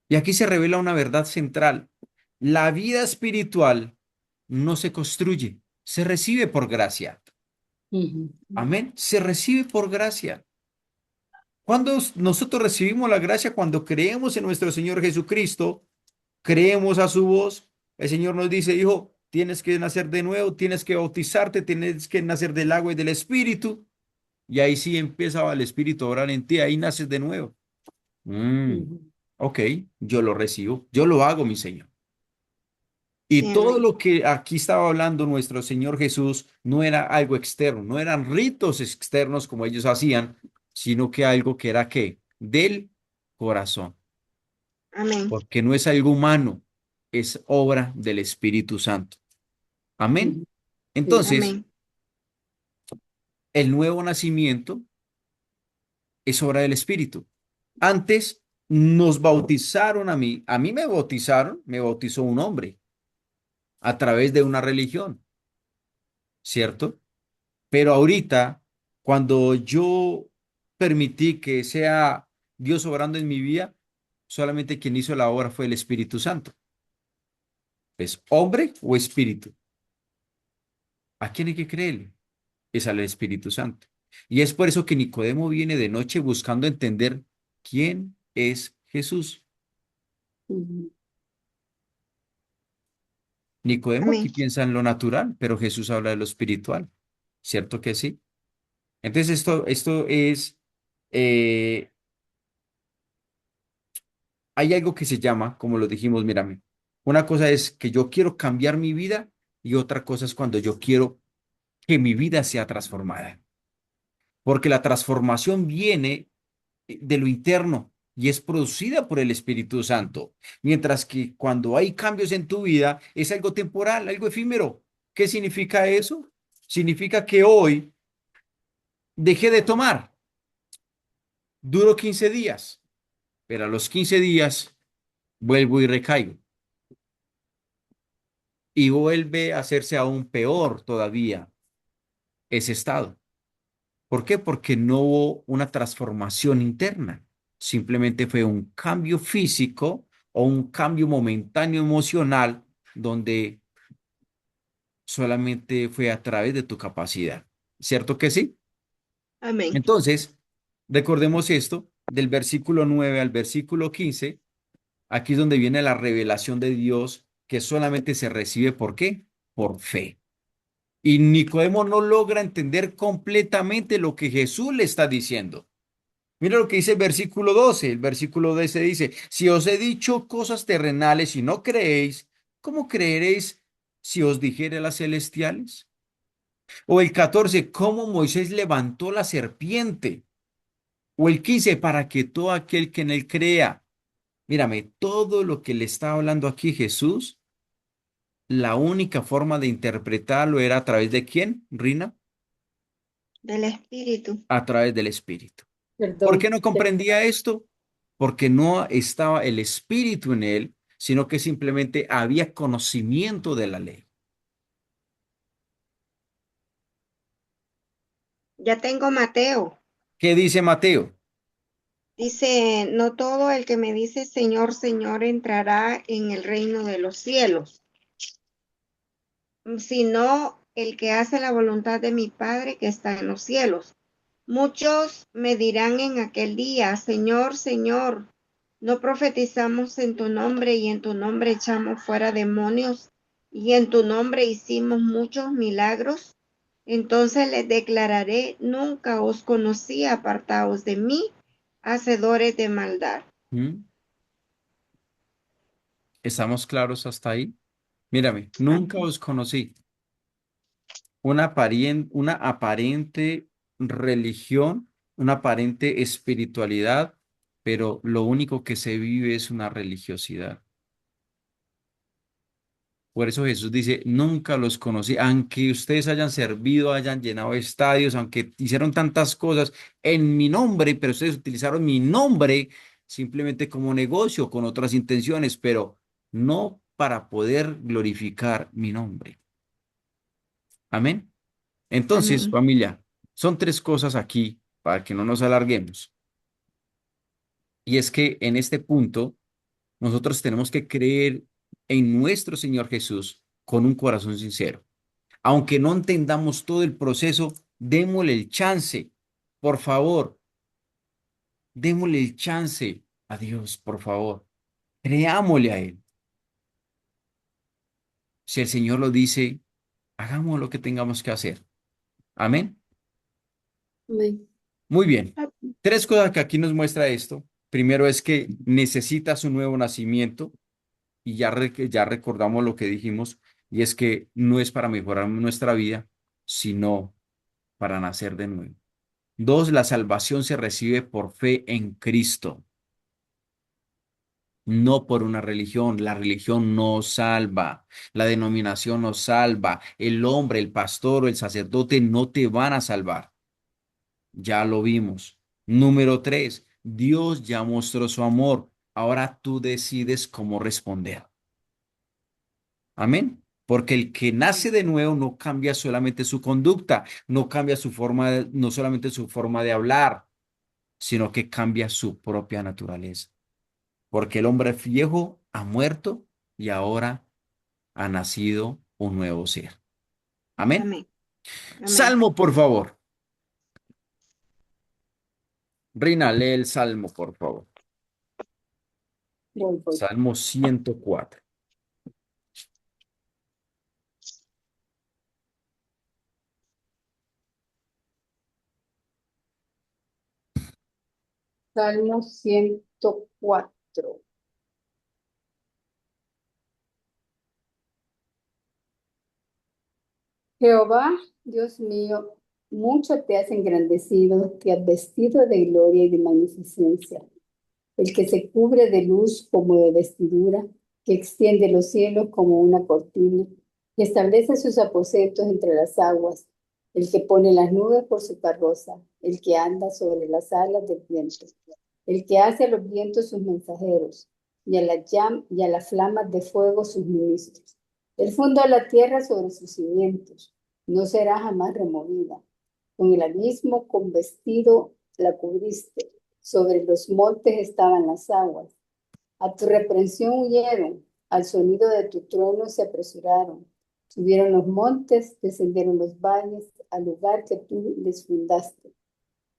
[SPEAKER 1] Y aquí se revela una verdad central. La vida espiritual no se construye, se recibe por gracia.
[SPEAKER 3] ujú,
[SPEAKER 1] Amén. Se recibe por gracia. Cuando nosotros recibimos la gracia, cuando creemos en nuestro Señor Jesucristo, creemos a su voz, el Señor nos dice, hijo, tienes que nacer de nuevo, tienes que bautizarte, tienes que nacer del agua y del Espíritu. Y ahí sí empieza el Espíritu a orar en ti, ahí naces de nuevo. Mm,
[SPEAKER 3] ujú,
[SPEAKER 1] ok, yo lo recibo, yo lo hago, mi Señor.
[SPEAKER 2] Sí,
[SPEAKER 1] Y todo
[SPEAKER 2] amén.
[SPEAKER 1] lo que aquí estaba hablando nuestro Señor Jesús no era algo externo, no eran ritos externos como ellos hacían, sino que algo que era ¿qué? Del corazón,
[SPEAKER 2] Amén.
[SPEAKER 1] porque no es algo humano, es obra del Espíritu Santo. Amén.
[SPEAKER 3] ujú. Sí.
[SPEAKER 1] Entonces,
[SPEAKER 2] Amén.
[SPEAKER 1] el nuevo nacimiento es obra del Espíritu. Antes nos bautizaron a mí me bautizaron, me bautizó un hombre a través de una religión, ¿cierto? Pero ahorita, cuando yo permití que sea Dios obrando en mi vida, solamente quien hizo la obra fue el Espíritu Santo. ¿Es hombre o espíritu? ¿A quién hay que creerle? Es al Espíritu Santo. Y es por eso que Nicodemo viene de noche buscando entender quién es Jesús.
[SPEAKER 3] Ujú,
[SPEAKER 1] Nicodemo
[SPEAKER 2] Amén.
[SPEAKER 1] aquí piensa en lo natural, pero Jesús habla de lo espiritual. ¿Cierto que sí? Entonces esto es, eh, hay algo que se llama, como lo dijimos, mírame, una cosa es que yo quiero cambiar mi vida y otra cosa es cuando yo quiero que mi vida sea transformada. Porque la transformación viene de lo interno y es producida por el Espíritu Santo. Mientras que cuando hay cambios en tu vida es algo temporal, algo efímero. ¿Qué significa eso? Significa que hoy dejé de tomar, duro 15 días, pero a los 15 días vuelvo y recaigo y vuelve a hacerse aún peor todavía ese estado. ¿Por qué? Porque no hubo una transformación interna. Simplemente fue un cambio físico o un cambio momentáneo emocional donde solamente fue a través de tu capacidad. ¿Cierto que sí?
[SPEAKER 2] Amén.
[SPEAKER 1] Entonces, recordemos esto, del versículo 9 al versículo 15. Aquí es donde viene la revelación de Dios que solamente se recibe ¿por qué? Por fe. Y Nicodemo no logra entender completamente lo que Jesús le está diciendo. Mira lo que dice el versículo 12. El versículo 12 dice, si os he dicho cosas terrenales y no creéis, ¿cómo creeréis si os dijere las celestiales? O el 14, ¿cómo Moisés levantó la serpiente? O el 15, para que todo aquel que en él crea. Mírame, todo lo que le está hablando aquí Jesús, la única forma de interpretarlo era a través de quién, Rina,
[SPEAKER 2] Del Espíritu.
[SPEAKER 1] a través del Espíritu. ¿Por qué
[SPEAKER 3] Perdón.
[SPEAKER 1] no comprendía esto? Porque no estaba el Espíritu en él, sino que simplemente había conocimiento de la ley.
[SPEAKER 2] Ya tengo Mateo.
[SPEAKER 1] ¿Qué dice Mateo?
[SPEAKER 2] Dice, no todo el que me dice Señor, Señor entrará en el reino de los cielos, sino el que hace la voluntad de mi Padre que está en los cielos. Muchos me dirán en aquel día, Señor, Señor, ¿no profetizamos en tu nombre y en tu nombre echamos fuera demonios y en tu nombre hicimos muchos milagros? Entonces les declararé, nunca os conocí, apartaos de mí, hacedores de maldad.
[SPEAKER 1] ¿Mm? ¿Estamos claros hasta ahí? Mírame, nunca
[SPEAKER 2] Amén.
[SPEAKER 1] os conocí. una aparente religión, una aparente espiritualidad, pero lo único que se vive es una religiosidad. Por eso Jesús dice, nunca los conocí, aunque ustedes hayan servido, hayan llenado estadios, aunque hicieron tantas cosas en mi nombre, pero ustedes utilizaron mi nombre simplemente como negocio, con otras intenciones, pero no para poder glorificar mi nombre. Amén. Entonces,
[SPEAKER 2] Amén.
[SPEAKER 1] familia, son tres cosas aquí para que no nos alarguemos. Y es que en este punto nosotros tenemos que creer en nuestro Señor Jesús con un corazón sincero. Aunque no entendamos todo el proceso, démosle el chance, por favor, démosle el chance a Dios, por favor. Creámosle a Él. Si el Señor lo dice, hagamos lo que tengamos que hacer. Amén.
[SPEAKER 3] Amén.
[SPEAKER 1] Muy bien. Tres cosas que aquí nos muestra esto. Primero es que necesitas un nuevo nacimiento y ya recordamos lo que dijimos y es que no es para mejorar nuestra vida, sino para nacer de nuevo. Dos, la salvación se recibe por fe en Cristo, no por una religión. La religión no salva, la denominación no salva, el hombre, el pastor o el sacerdote no te van a salvar. Ya lo vimos. Número tres, Dios ya mostró su amor. Ahora tú decides cómo responder. Amén. Porque el que nace de nuevo no cambia solamente su conducta, no cambia su forma, no solamente su forma de hablar, sino que cambia su propia naturaleza. Porque el hombre viejo ha muerto y ahora ha nacido un nuevo ser. Amén.
[SPEAKER 2] Amén. Amén.
[SPEAKER 1] Salmo, por favor. Reina, lee el Salmo, por favor.
[SPEAKER 3] Voy.
[SPEAKER 1] Salmo 104.
[SPEAKER 3] Salmo 104. Jehová, Dios mío, mucho te has engrandecido, te has vestido de gloria y de magnificencia. El que se cubre de luz como de vestidura, que extiende los cielos como una cortina, y establece sus aposentos entre las aguas, el que pone las nubes por su carroza, el que anda sobre las alas del viento, el que hace a los vientos sus mensajeros, y a las flamas de fuego sus ministros. Él fundó la tierra sobre sus cimientos, no será jamás removida. Con el abismo con vestido la cubriste, sobre los montes estaban las aguas. A tu reprensión huyeron, al sonido de tu trono se apresuraron. Subieron los montes, descendieron los valles, al lugar que tú les fundaste.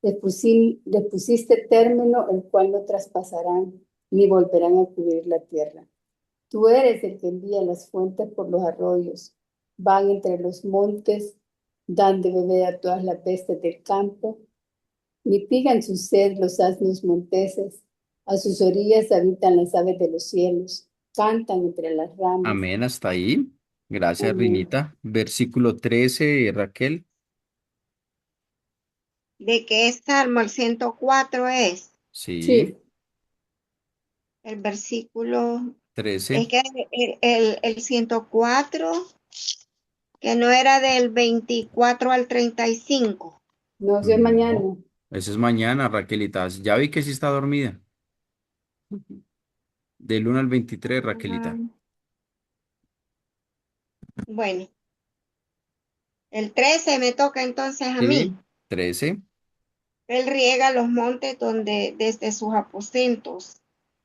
[SPEAKER 3] Les pusiste término, el cual no traspasarán, ni volverán a cubrir la tierra. Tú eres el que envía las fuentes por los arroyos. Van entre los montes, dan de beber a todas las bestias del campo. Mitigan su sed los asnos monteses. A sus orillas habitan las aves de los cielos. Cantan entre las ramas.
[SPEAKER 1] Amén, hasta ahí. Gracias,
[SPEAKER 3] Amén.
[SPEAKER 1] Rinita. Versículo 13, Raquel.
[SPEAKER 2] ¿De qué Salmo? El 104 es
[SPEAKER 1] Sí,
[SPEAKER 3] Sí,
[SPEAKER 2] el versículo.
[SPEAKER 1] 13.
[SPEAKER 2] Es que el 104, que no era del 24 al 35.
[SPEAKER 3] no sé
[SPEAKER 1] No,
[SPEAKER 3] mañana.
[SPEAKER 1] ese es mañana, Raquelita. Ya vi que sí está dormida. Del 1 al 23, Raquelita.
[SPEAKER 2] Bueno, el 13 me toca entonces a mí.
[SPEAKER 1] Sí, 13.
[SPEAKER 2] Él riega los montes donde desde sus aposentos,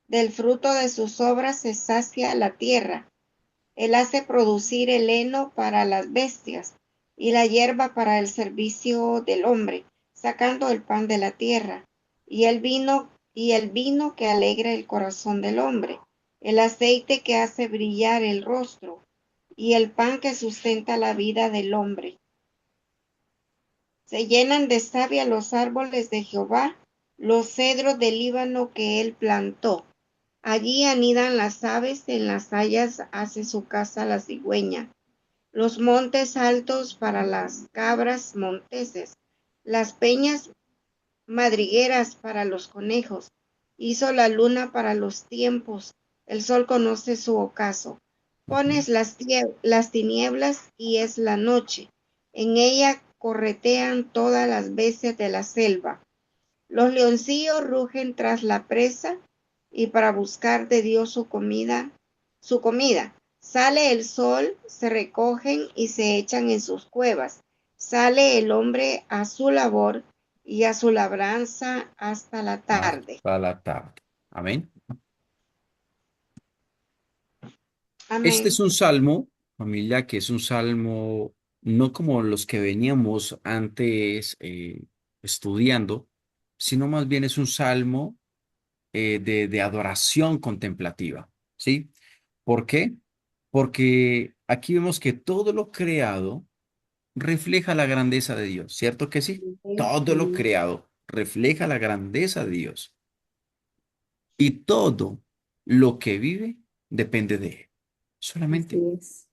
[SPEAKER 2] del fruto de sus obras se sacia la tierra. Él hace producir el heno para las bestias y la hierba para el servicio del hombre, sacando el pan de la tierra y el vino que alegra el corazón del hombre, el aceite que hace brillar el rostro y el pan que sustenta la vida del hombre. Se llenan de savia los árboles de Jehová, los cedros del Líbano que él plantó. Allí anidan las aves, en las hayas hace su casa la cigüeña. los montes altos para las cabras monteses, las peñas madrigueras para los conejos. Hizo la luna para los tiempos, el sol conoce su ocaso.
[SPEAKER 1] Ujú.
[SPEAKER 2] Pones las tinieblas y es la noche. En ella corretean todas las bestias de la selva. Los leoncillos rugen tras la presa y para buscar de Dios su comida. Sale el sol, se recogen y se echan en sus cuevas. Sale el hombre a su labor y a su labranza hasta la tarde.
[SPEAKER 1] Hasta la tarde. Amén. Este es
[SPEAKER 2] Amén.
[SPEAKER 1] un salmo, familia, que es un salmo no como los que veníamos antes estudiando, sino más bien es un salmo de adoración contemplativa, ¿sí? ¿Por qué? Porque aquí vemos que todo lo creado refleja la grandeza de Dios, ¿cierto que sí? Todo lo
[SPEAKER 3] Amén.
[SPEAKER 1] creado refleja la grandeza de Dios y todo lo que vive depende de Él,
[SPEAKER 3] Así
[SPEAKER 1] solamente.
[SPEAKER 3] es.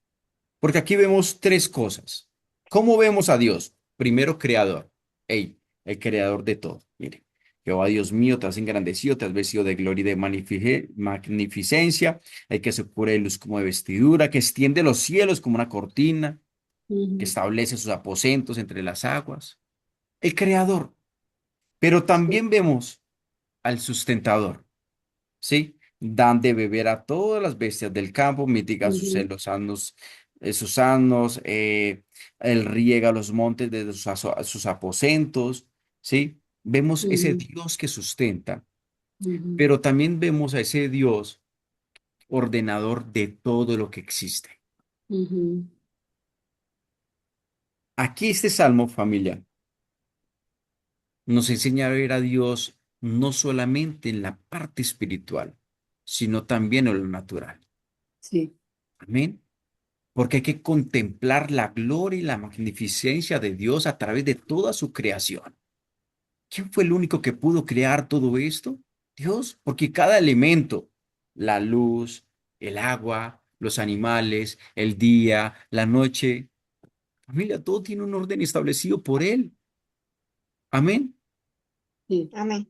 [SPEAKER 1] Porque aquí vemos tres cosas. ¿Cómo vemos a Dios? Primero, creador. Ey, el creador de todo. Mire, Jehová Dios mío, te has engrandecido, te has vestido de gloria y de magnificencia. Hay que se cubre de luz como de vestidura, que extiende los cielos como una cortina, que
[SPEAKER 3] Ujú.
[SPEAKER 1] establece sus aposentos entre las aguas. El creador. Pero
[SPEAKER 3] Sí.
[SPEAKER 1] también vemos al sustentador. ¿Sí? Dan de beber a todas las bestias del campo, mitiga
[SPEAKER 3] Ujú.
[SPEAKER 1] sus asnos, él riega los montes desde sus aposentos, ¿sí? Vemos ese
[SPEAKER 3] Ujú.
[SPEAKER 1] Dios que sustenta,
[SPEAKER 3] Ujú.
[SPEAKER 1] pero también vemos a ese Dios ordenador de todo lo que existe.
[SPEAKER 3] Ujú.
[SPEAKER 1] Aquí este salmo, familia, nos enseña a ver a Dios no solamente en la parte espiritual, sino también en lo natural.
[SPEAKER 3] Sí.
[SPEAKER 1] Amén. Porque hay que contemplar la gloria y la magnificencia de Dios a través de toda su creación. ¿Quién fue el único que pudo crear todo esto? Dios, porque cada elemento, la luz, el agua, los animales, el día, la noche, familia, todo tiene un orden establecido por Él. Amén.
[SPEAKER 3] Sí.
[SPEAKER 2] Amén.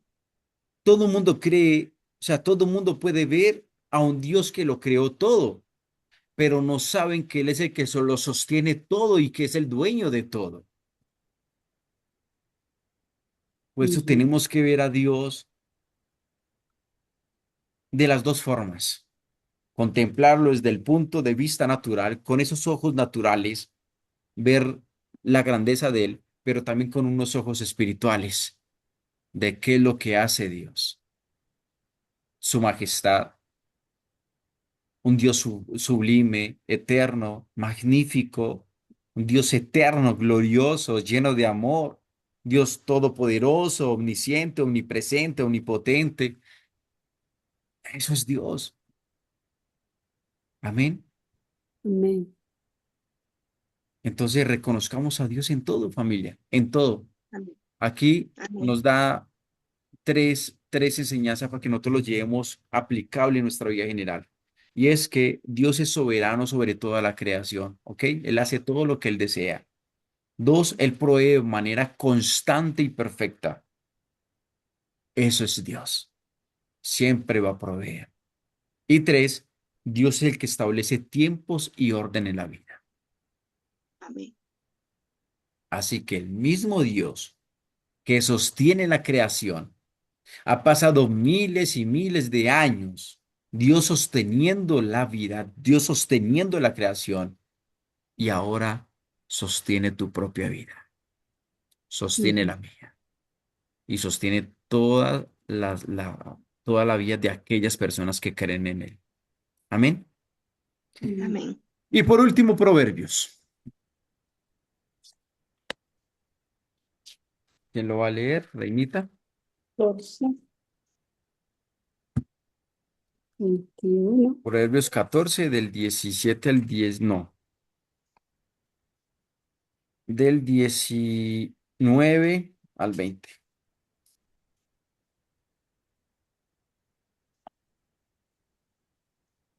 [SPEAKER 1] Todo el mundo cree, o sea, todo el mundo puede ver a un Dios que lo creó todo, pero no saben que Él es el que lo sostiene todo y que es el dueño de todo. Por eso
[SPEAKER 3] Ujú.
[SPEAKER 1] tenemos que ver a Dios de las dos formas. Contemplarlo desde el punto de vista natural, con esos ojos naturales, ver la grandeza de Él, pero también con unos ojos espirituales de qué es lo que hace Dios. Su majestad, un Dios sublime, eterno, magnífico, un Dios eterno, glorioso, lleno de amor, Dios todopoderoso, omnisciente, omnipresente, omnipotente. Eso es Dios. Amén.
[SPEAKER 3] Amén.
[SPEAKER 1] Entonces reconozcamos a Dios en todo, familia, en todo.
[SPEAKER 2] Amén.
[SPEAKER 1] Aquí
[SPEAKER 2] Amén.
[SPEAKER 1] nos da tres enseñanzas para que nosotros los llevemos aplicable en nuestra vida general. Y es que Dios es soberano sobre toda la creación, ¿ok? Él hace todo lo que Él desea. Dos, Él provee de manera constante y perfecta. Eso es Dios. Siempre va a proveer. Y tres, Dios es el que establece tiempos y orden en la vida.
[SPEAKER 2] Amén.
[SPEAKER 1] Así que el mismo Dios que sostiene la creación. Ha pasado miles y miles de años, Dios sosteniendo la vida, Dios sosteniendo la creación, y ahora sostiene tu propia vida, sostiene
[SPEAKER 3] Ujú.
[SPEAKER 1] la mía y sostiene toda la vida de aquellas personas que creen en Él. Amén.
[SPEAKER 3] Amén.
[SPEAKER 2] Amén.
[SPEAKER 1] Y por último, Proverbios. ¿Quién lo va a leer, Reinita?
[SPEAKER 3] 14, 21.
[SPEAKER 1] Proverbios 14 del 17 al 10, no, del 19 al 20.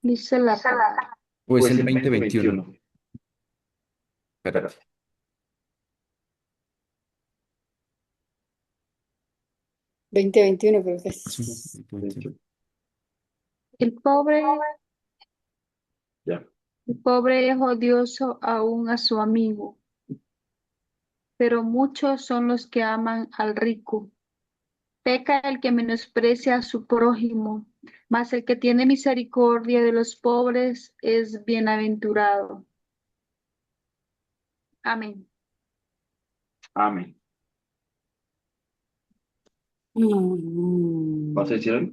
[SPEAKER 4] Dice la palabra.
[SPEAKER 1] Pues el 2021. Pero
[SPEAKER 3] 2021 creo que
[SPEAKER 1] sí,
[SPEAKER 3] es.
[SPEAKER 4] El pobre,
[SPEAKER 1] ya.
[SPEAKER 4] el pobre es odioso aún a su amigo, pero muchos son los que aman al rico. Peca el que menosprecia a su prójimo, mas el que tiene misericordia de los pobres es bienaventurado. Amén.
[SPEAKER 1] Amén. ¿Vas a decir algo?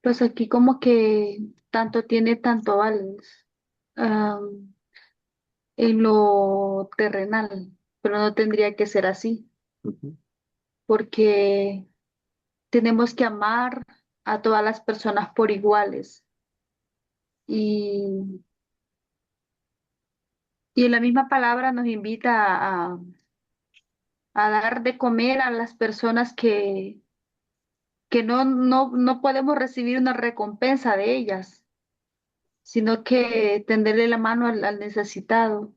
[SPEAKER 4] Pues aquí como que tanto tiene tanto vales en lo terrenal, pero no tendría que ser así,
[SPEAKER 1] Ujú.
[SPEAKER 4] porque tenemos que amar a todas las personas por iguales. Y, y en la misma palabra nos invita a dar de comer a las personas que no podemos recibir una recompensa de ellas, sino que tenderle la mano al necesitado.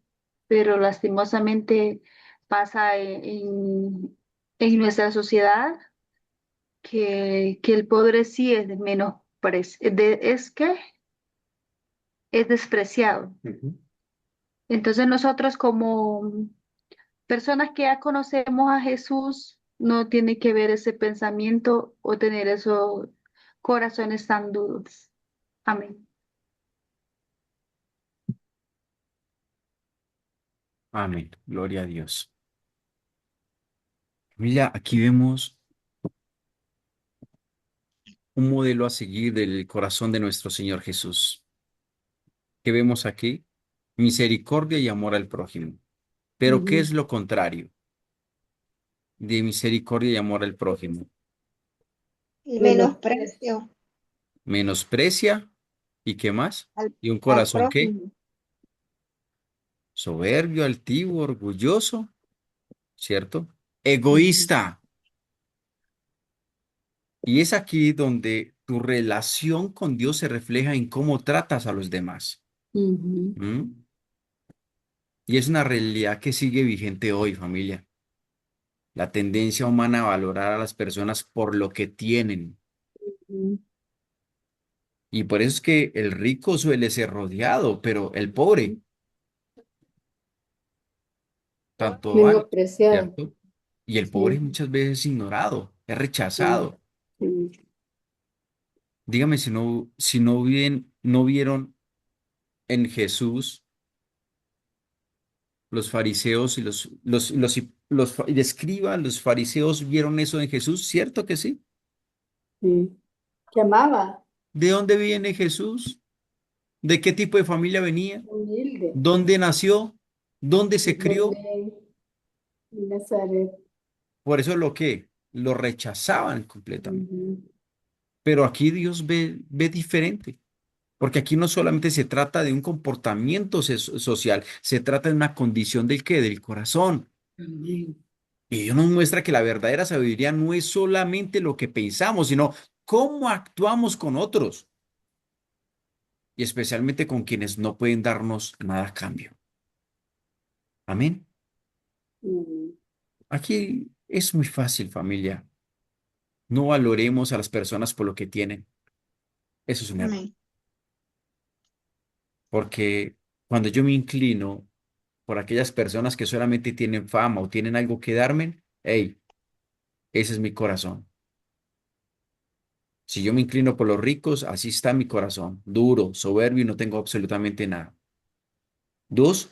[SPEAKER 4] Pero lastimosamente pasa en nuestra sociedad que el pobre sí es de menos es que es despreciado.
[SPEAKER 1] Ujú.
[SPEAKER 4] Entonces nosotros como personas que ya conocemos a Jesús, no tiene que ver ese pensamiento o tener esos corazones tan duros. Amén.
[SPEAKER 1] Amén. Gloria a Dios. Mira, aquí vemos un modelo a seguir del corazón de nuestro Señor Jesús. ¿Qué vemos aquí? Misericordia y amor al prójimo. Pero ¿qué
[SPEAKER 3] Ujú.
[SPEAKER 1] es lo contrario de misericordia y amor al prójimo?
[SPEAKER 2] El
[SPEAKER 3] Menosprecio.
[SPEAKER 2] menosprecio
[SPEAKER 1] Menosprecia y ¿qué más? ¿Y un
[SPEAKER 2] al
[SPEAKER 1] corazón qué?
[SPEAKER 2] prójimo.
[SPEAKER 1] Soberbio, altivo, orgulloso, ¿cierto?
[SPEAKER 3] Ujú.
[SPEAKER 1] Egoísta. Y es aquí donde tu relación con Dios se refleja en cómo tratas a los demás.
[SPEAKER 3] Ujú.
[SPEAKER 1] ¿Mm? Y es una realidad que sigue vigente hoy, familia. La tendencia humana a valorar a las personas por lo que tienen.
[SPEAKER 3] Ujú.
[SPEAKER 1] Y por eso es que el rico suele ser rodeado, pero el pobre, tanto vale,
[SPEAKER 3] Menospreciado.
[SPEAKER 1] ¿cierto? Y el pobre
[SPEAKER 3] Sí.
[SPEAKER 1] muchas veces es ignorado, es
[SPEAKER 3] Sí.
[SPEAKER 1] rechazado.
[SPEAKER 3] Sí.
[SPEAKER 1] Dígame si no vieron en Jesús los fariseos y y escribas, los fariseos vieron eso en Jesús, ¿cierto que sí?
[SPEAKER 3] Sí. Que amaba,
[SPEAKER 1] ¿De dónde viene Jesús? ¿De qué tipo de familia venía?
[SPEAKER 3] humilde,
[SPEAKER 1] ¿Dónde nació? ¿Dónde se
[SPEAKER 3] en
[SPEAKER 1] crió?
[SPEAKER 3] Belén, en Nazaret.
[SPEAKER 1] Por eso lo rechazaban completamente.
[SPEAKER 3] Ujú.
[SPEAKER 1] Pero aquí Dios ve diferente, porque aquí no solamente se trata de un comportamiento social, se trata de una condición del qué, del corazón.
[SPEAKER 3] Amén.
[SPEAKER 1] Y Dios nos muestra que la verdadera sabiduría no es solamente lo que pensamos, sino cómo actuamos con otros, y especialmente con quienes no pueden darnos nada a cambio. Amén.
[SPEAKER 3] Ujú.
[SPEAKER 1] Aquí es muy fácil, familia. No valoremos a las personas por lo que tienen. Eso es un error.
[SPEAKER 2] Amén.
[SPEAKER 1] Porque cuando yo me inclino por aquellas personas que solamente tienen fama o tienen algo que darme, hey, ese es mi corazón. Si yo me inclino por los ricos, así está mi corazón, duro, soberbio y no tengo absolutamente nada. Dos,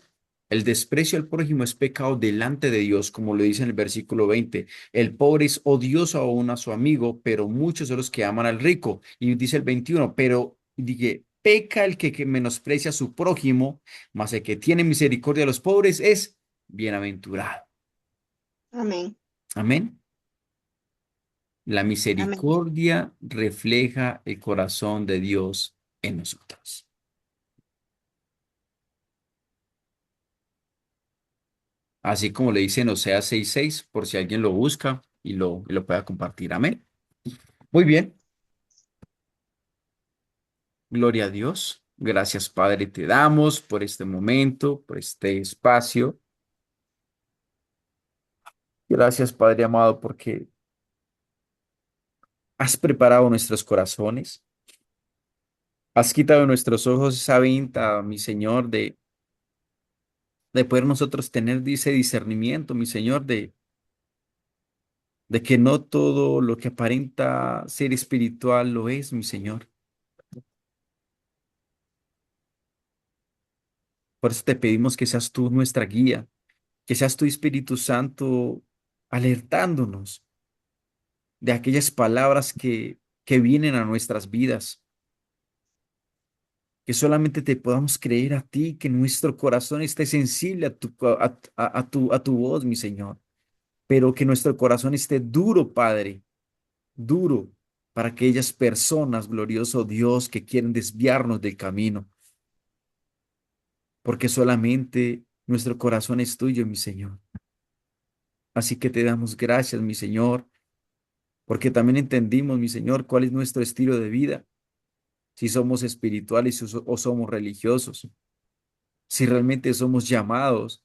[SPEAKER 1] el desprecio al prójimo es pecado delante de Dios, como lo dice en el versículo 20. El pobre es odioso aún a su amigo, pero muchos son los que aman al rico. Y dice el 21, pero dije, peca el que menosprecia a su prójimo, mas el que tiene misericordia de los pobres es bienaventurado.
[SPEAKER 2] Amén.
[SPEAKER 1] Amén. La
[SPEAKER 2] Amén.
[SPEAKER 1] misericordia refleja el corazón de Dios en nosotros. Así como le dice en Oseas 6:6, por si alguien lo busca y lo pueda compartir. Amén. Muy bien. Gloria a Dios. Gracias, Padre, te damos por este momento, por este espacio. Gracias, Padre amado, porque has preparado nuestros corazones. Has quitado de nuestros ojos esa venta, mi Señor, de poder nosotros tener ese discernimiento, mi Señor, de que no todo lo que aparenta ser espiritual lo es, mi Señor. Por eso te pedimos que seas tú nuestra guía, que seas tu Espíritu Santo alertándonos de aquellas palabras que vienen a nuestras vidas, que solamente te podamos creer a ti, que nuestro corazón esté sensible a tu voz, mi Señor, pero que nuestro corazón esté duro, Padre, duro para aquellas personas, glorioso Dios, que quieren desviarnos del camino, porque solamente nuestro corazón es tuyo, mi Señor. Así que te damos gracias, mi Señor, porque también entendimos, mi Señor, cuál es nuestro estilo de vida, si somos espirituales o somos religiosos, si realmente somos llamados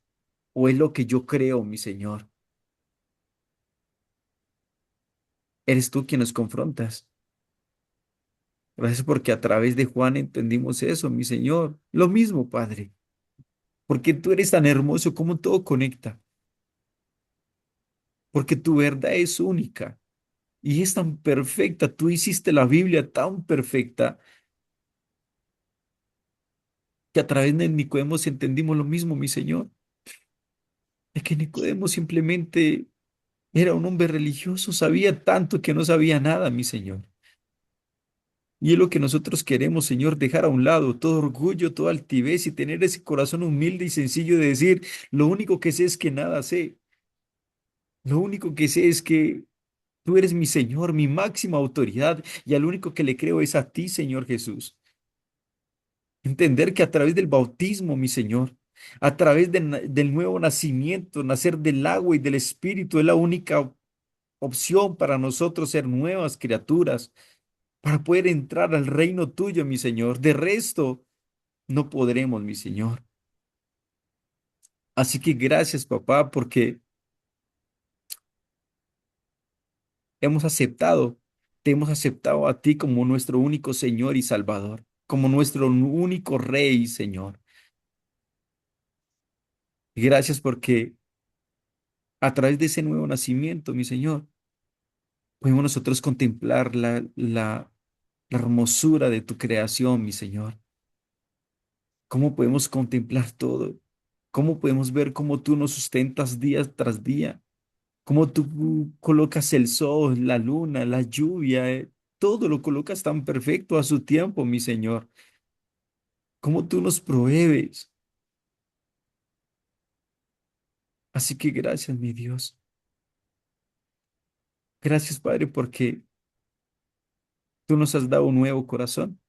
[SPEAKER 1] o es lo que yo creo, mi Señor. Eres tú quien nos confrontas. Gracias porque a través de Juan entendimos eso, mi Señor. Lo mismo, Padre, porque tú eres tan hermoso como todo conecta, porque tu verdad es única y es tan perfecta. Tú hiciste la Biblia tan perfecta que a través de Nicodemo entendimos lo mismo, mi Señor. Es que Nicodemo simplemente era un hombre religioso, sabía tanto que no sabía nada, mi Señor. Y es lo que nosotros queremos, Señor, dejar a un lado todo orgullo, toda altivez y tener ese corazón humilde y sencillo de decir, lo único que sé es que nada sé. Lo único que sé es que tú eres mi Señor, mi máxima autoridad, y al único que le creo es a ti, Señor Jesús. Entender que a través del bautismo, mi Señor, a través del nuevo nacimiento, nacer del agua y del Espíritu, es la única opción para nosotros ser nuevas criaturas, para poder entrar al reino tuyo, mi Señor. De resto, no podremos, mi Señor. Así que gracias, papá, porque hemos aceptado, te hemos aceptado a ti como nuestro único Señor y Salvador, como nuestro único Rey y Señor. Y gracias porque a través de ese nuevo nacimiento, mi Señor, podemos nosotros contemplar la hermosura de tu creación, mi Señor. ¿Cómo podemos contemplar todo? ¿Cómo podemos ver cómo tú nos sustentas día tras día? Cómo tú colocas el sol, la luna, la lluvia, todo lo colocas tan perfecto a su tiempo, mi Señor. Cómo tú nos provees. Así que gracias, mi Dios. Gracias, Padre, porque tú nos has dado un nuevo corazón,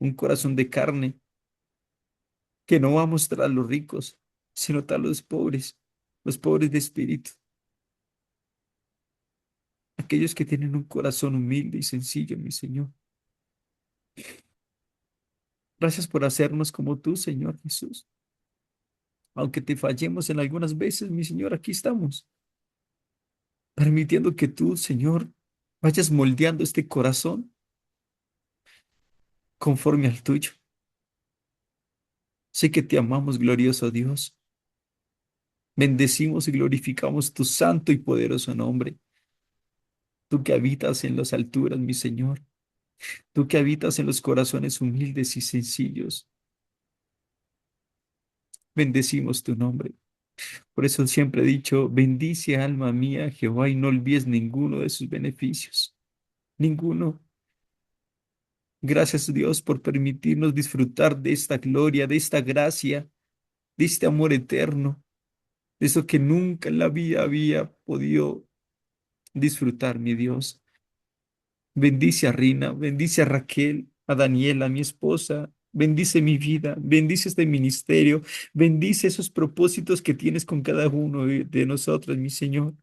[SPEAKER 1] un corazón de carne que no va a mostrar a los ricos, sino a los pobres de espíritu, aquellos que tienen un corazón humilde y sencillo, mi Señor. Gracias por hacernos como tú, Señor Jesús. Aunque te fallemos en algunas veces, mi Señor, aquí estamos, permitiendo que tú, Señor, vayas moldeando este corazón conforme al tuyo. Sé que te amamos, glorioso Dios. Bendecimos y glorificamos tu santo y poderoso nombre. Tú que habitas en las alturas, mi Señor. Tú que habitas en los corazones humildes y sencillos. Bendecimos tu nombre. Por eso siempre he dicho, bendice alma mía, Jehová, y no olvides ninguno de sus beneficios. Ninguno. Gracias, Dios, por permitirnos disfrutar de esta gloria, de esta gracia, de este amor eterno, de eso que nunca en la vida había podido disfrutar, mi Dios. Bendice a Rina, bendice a Raquel, a Daniela, mi esposa. Bendice mi vida, bendice este ministerio, bendice esos propósitos que tienes con cada uno de nosotros, mi Señor.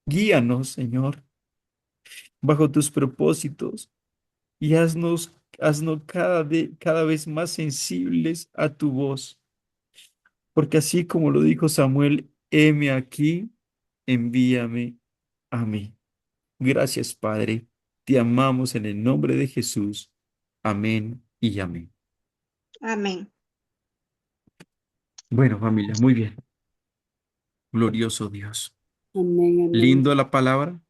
[SPEAKER 1] Guíanos, Señor, bajo tus propósitos. y haznos cada vez más sensibles a tu voz, porque así como lo dijo Samuel, heme aquí, envíame a mí. Gracias, Padre. Te amamos en el nombre de Jesús. Amén y amén.
[SPEAKER 2] Amén.
[SPEAKER 1] Bueno, familia, muy bien. Glorioso Dios.
[SPEAKER 3] Amén, amén.
[SPEAKER 1] Lindo la palabra.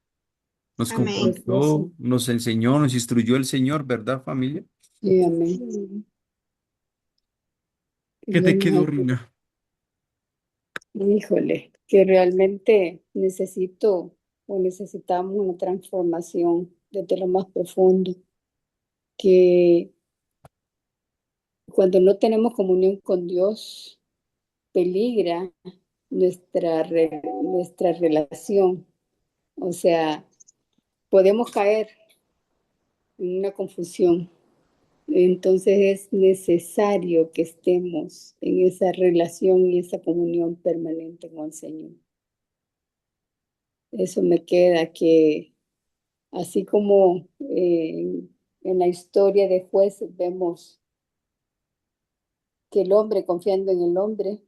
[SPEAKER 1] Nos
[SPEAKER 2] Amén.
[SPEAKER 3] Precioso.
[SPEAKER 1] confrontó, nos enseñó, nos instruyó el Señor, ¿verdad, familia?
[SPEAKER 3] Sí, amén.
[SPEAKER 2] Sí.
[SPEAKER 1] ¿Qué te
[SPEAKER 3] Vemos
[SPEAKER 1] quedó,
[SPEAKER 3] aquí,
[SPEAKER 1] Rina?
[SPEAKER 3] híjole, que realmente necesito o necesitamos una transformación desde lo más profundo, que cuando no tenemos comunión con Dios, peligra nuestra relación. O sea, podemos caer en una confusión. Entonces es necesario que estemos en esa relación y esa comunión permanente con el Señor. Eso me queda que, así como en la historia de jueces vemos que el hombre confiando en el hombre,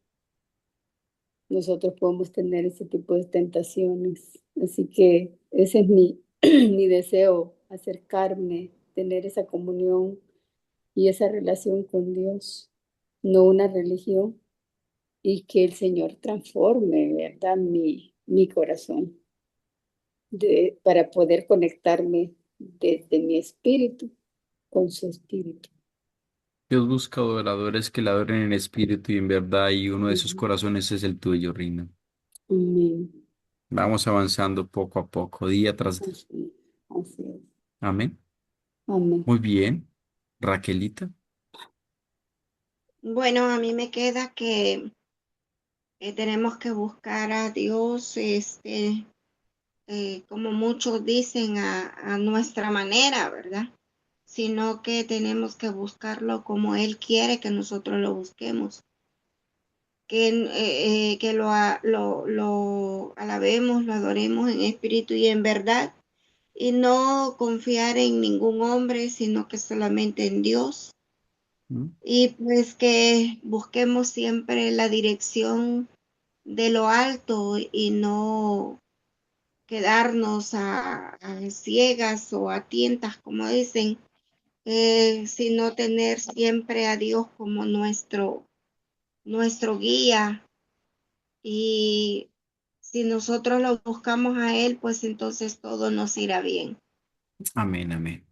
[SPEAKER 3] nosotros podemos tener ese tipo de tentaciones. Así que ese es mi deseo, acercarme, tener esa comunión y esa relación con Dios, no una religión, y que el Señor transforme, ¿verdad? Mi corazón para poder conectarme desde mi espíritu con su espíritu.
[SPEAKER 1] Dios busca adoradores que le adoren en espíritu y en verdad, y uno de esos
[SPEAKER 3] Ujú.
[SPEAKER 1] corazones es el tuyo, Rina.
[SPEAKER 3] Amén.
[SPEAKER 1] Vamos avanzando poco a poco, día tras día.
[SPEAKER 3] Así, así es.
[SPEAKER 1] Amén.
[SPEAKER 3] Amén.
[SPEAKER 1] Muy bien. Raquelita.
[SPEAKER 2] Bueno, a mí me queda que tenemos que buscar a Dios, como muchos dicen, a nuestra manera, ¿verdad? Sino que tenemos que buscarlo como Él quiere que nosotros lo busquemos, que lo alabemos, lo adoremos en espíritu y en verdad, y no confiar en ningún hombre, sino que solamente en Dios.
[SPEAKER 1] ¿Mm?
[SPEAKER 2] Y pues que busquemos siempre la dirección de lo alto y no quedarnos a ciegas o a tientas, como dicen, sino tener siempre a Dios como nuestro guía. Y si nosotros lo buscamos a Él, pues entonces todo nos irá bien.
[SPEAKER 1] Amén, amén.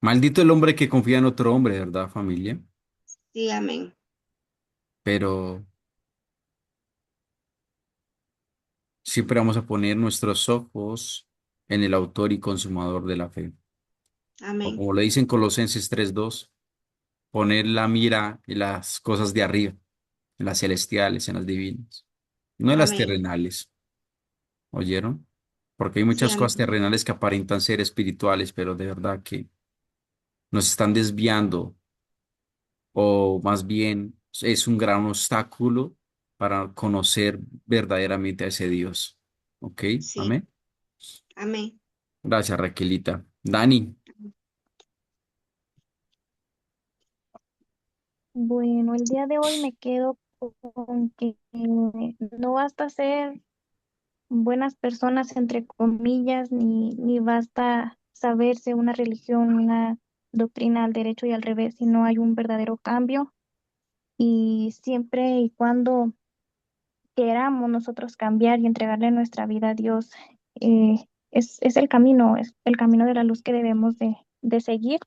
[SPEAKER 1] Maldito el hombre que confía en otro hombre, ¿verdad, familia?
[SPEAKER 2] Sí, amén.
[SPEAKER 1] Pero siempre vamos a poner nuestros ojos en el autor y consumador de la fe. O
[SPEAKER 2] Amén.
[SPEAKER 1] como lo dice en Colosenses 3:2, poner la mira en las cosas de arriba, en las celestiales, en las divinas, no en las
[SPEAKER 2] Amén.
[SPEAKER 1] terrenales. ¿Oyeron? Porque hay
[SPEAKER 2] Sí,
[SPEAKER 1] muchas cosas
[SPEAKER 2] amén.
[SPEAKER 1] terrenales que aparentan ser espirituales, pero de verdad que nos están desviando, o más bien es un gran obstáculo para conocer verdaderamente a ese Dios. ¿Ok?
[SPEAKER 2] Sí,
[SPEAKER 1] Amén.
[SPEAKER 2] amén.
[SPEAKER 1] Gracias, Raquelita. Dani.
[SPEAKER 5] Bueno, el día de hoy me quedo con que no basta ser buenas personas, entre comillas, ni basta saberse una religión, una doctrina al derecho y al revés, sino hay un verdadero cambio y siempre y cuando queramos nosotros cambiar y entregarle nuestra vida a Dios, es es el camino de la luz que debemos de seguir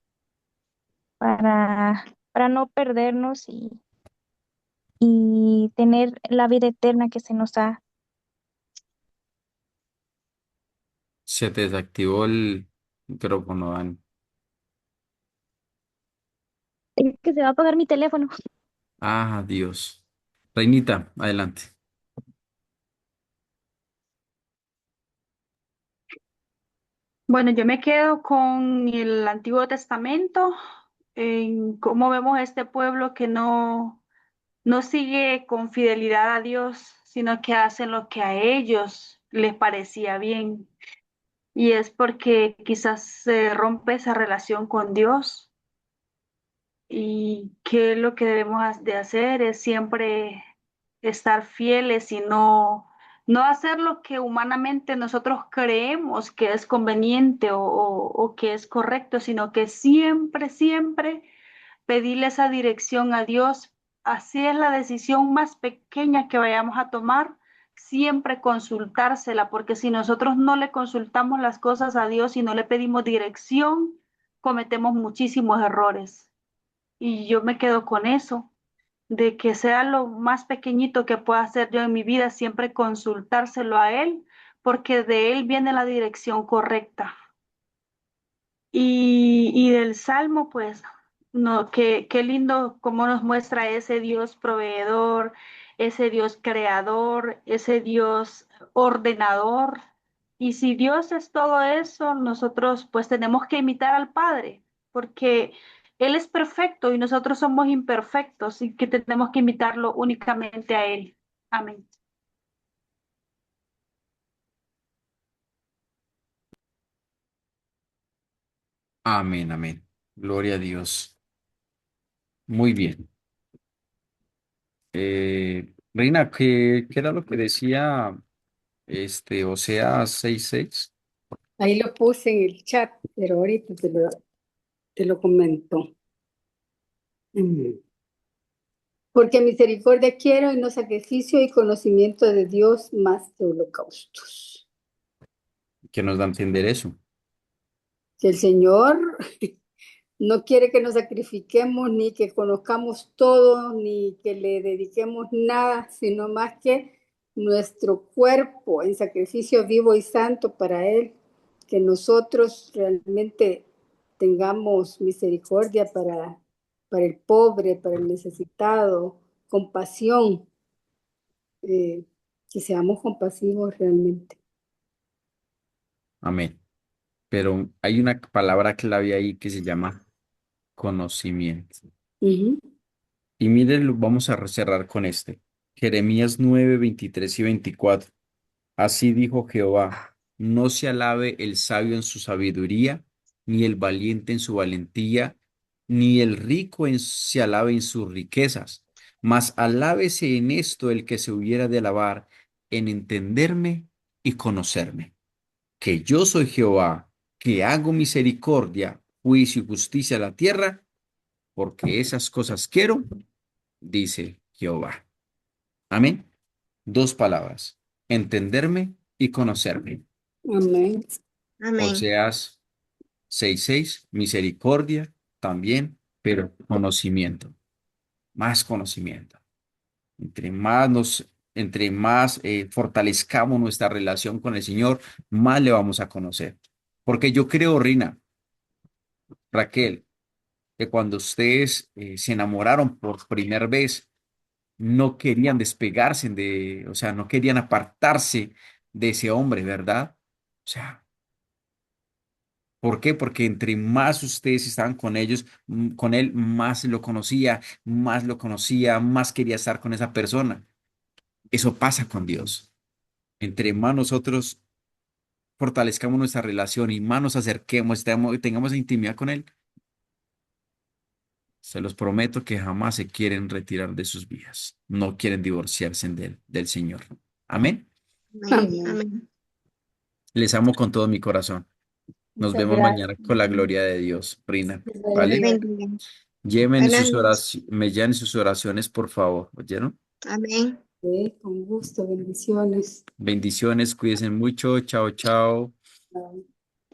[SPEAKER 5] para no perdernos y tener la vida eterna que se nos ha.
[SPEAKER 1] Se te desactivó el micrófono, Dani.
[SPEAKER 5] Es que se va a apagar mi teléfono.
[SPEAKER 1] Ah, Dios. Reinita, adelante.
[SPEAKER 4] Bueno, yo me quedo con el Antiguo Testamento, en cómo vemos a este pueblo que no sigue con fidelidad a Dios, sino que hacen lo que a ellos les parecía bien. y es porque quizás se rompe esa relación con Dios. Y que lo que debemos de hacer es siempre estar fieles y no hacer lo que humanamente nosotros creemos que es conveniente o que es correcto, sino que siempre, siempre pedirle esa dirección a Dios. Así es la decisión más pequeña que vayamos a tomar, siempre consultársela, porque si nosotros no le consultamos las cosas a Dios y no le pedimos dirección, cometemos muchísimos errores. Y yo me quedo con eso, de que sea lo más pequeñito que pueda hacer yo en mi vida, siempre consultárselo a Él, porque de Él viene la dirección correcta. Y del Salmo, pues, no, qué lindo cómo nos muestra ese Dios proveedor, ese Dios creador, ese Dios ordenador. Y si Dios es todo eso, nosotros pues tenemos que imitar al Padre, porque Él es perfecto y nosotros somos imperfectos y que tenemos que imitarlo únicamente a Él. Amén.
[SPEAKER 1] Amén, amén. Gloria a Dios. Muy bien. Reina, ¿qué era lo que decía Oseas 6:6?
[SPEAKER 3] Ahí lo puse en el chat, pero ahorita te lo comento. Mm. Porque misericordia quiero y no sacrificio y conocimiento de Dios más que holocaustos.
[SPEAKER 1] Que nos da a entender eso.
[SPEAKER 3] Que el Señor no quiere que nos sacrifiquemos, ni que conozcamos todo, ni que le dediquemos nada, sino más que nuestro cuerpo en sacrificio vivo y santo para Él, que nosotros realmente tengamos misericordia para el pobre, para el necesitado, compasión, que seamos compasivos realmente.
[SPEAKER 1] Amén. Pero hay una palabra clave ahí que se llama conocimiento.
[SPEAKER 3] Uh-huh.
[SPEAKER 1] Y miren, lo vamos a cerrar con Jeremías 9:23 y 24. Así dijo Jehová, no se alabe el sabio en su sabiduría, ni el valiente en su valentía, ni el rico se alabe en sus riquezas, mas alábese en esto el que se hubiera de alabar, en entenderme y conocerme, que yo soy Jehová, que hago misericordia, juicio y justicia a la tierra, porque esas cosas quiero, dice Jehová. Amén. Dos palabras, entenderme y conocerme.
[SPEAKER 3] Amén.
[SPEAKER 2] Amén.
[SPEAKER 1] Oseas 6:6, misericordia también, pero conocimiento, más conocimiento. Entre más fortalezcamos nuestra relación con el Señor, más le vamos a conocer. Porque yo creo, Rina, Raquel, que cuando ustedes se enamoraron por primera vez, no querían despegarse o sea, no querían apartarse de ese hombre, ¿verdad? O sea, ¿por qué? Porque entre más ustedes estaban con ellos, con él, más lo conocía, más quería estar con esa persona. Eso pasa con Dios. Entre más nosotros fortalezcamos nuestra relación y más nos acerquemos, tengamos intimidad con Él, se los prometo que jamás se quieren retirar de sus vidas. No quieren divorciarse del Señor. Amén.
[SPEAKER 2] Amén. Amén.
[SPEAKER 1] Les amo con todo mi corazón. Nos
[SPEAKER 3] Muchas
[SPEAKER 1] vemos
[SPEAKER 3] gracias.
[SPEAKER 1] mañana con la gloria de Dios, Rina.
[SPEAKER 2] Dios les
[SPEAKER 1] ¿Vale?
[SPEAKER 2] bendiga.
[SPEAKER 1] Lleven
[SPEAKER 2] Buenas noches.
[SPEAKER 1] me lleven sus oraciones, por favor. ¿Oyeron?
[SPEAKER 2] Amén.
[SPEAKER 3] Con gusto, bendiciones.
[SPEAKER 1] Bendiciones, cuídense mucho. Chao, chao.
[SPEAKER 3] Bye.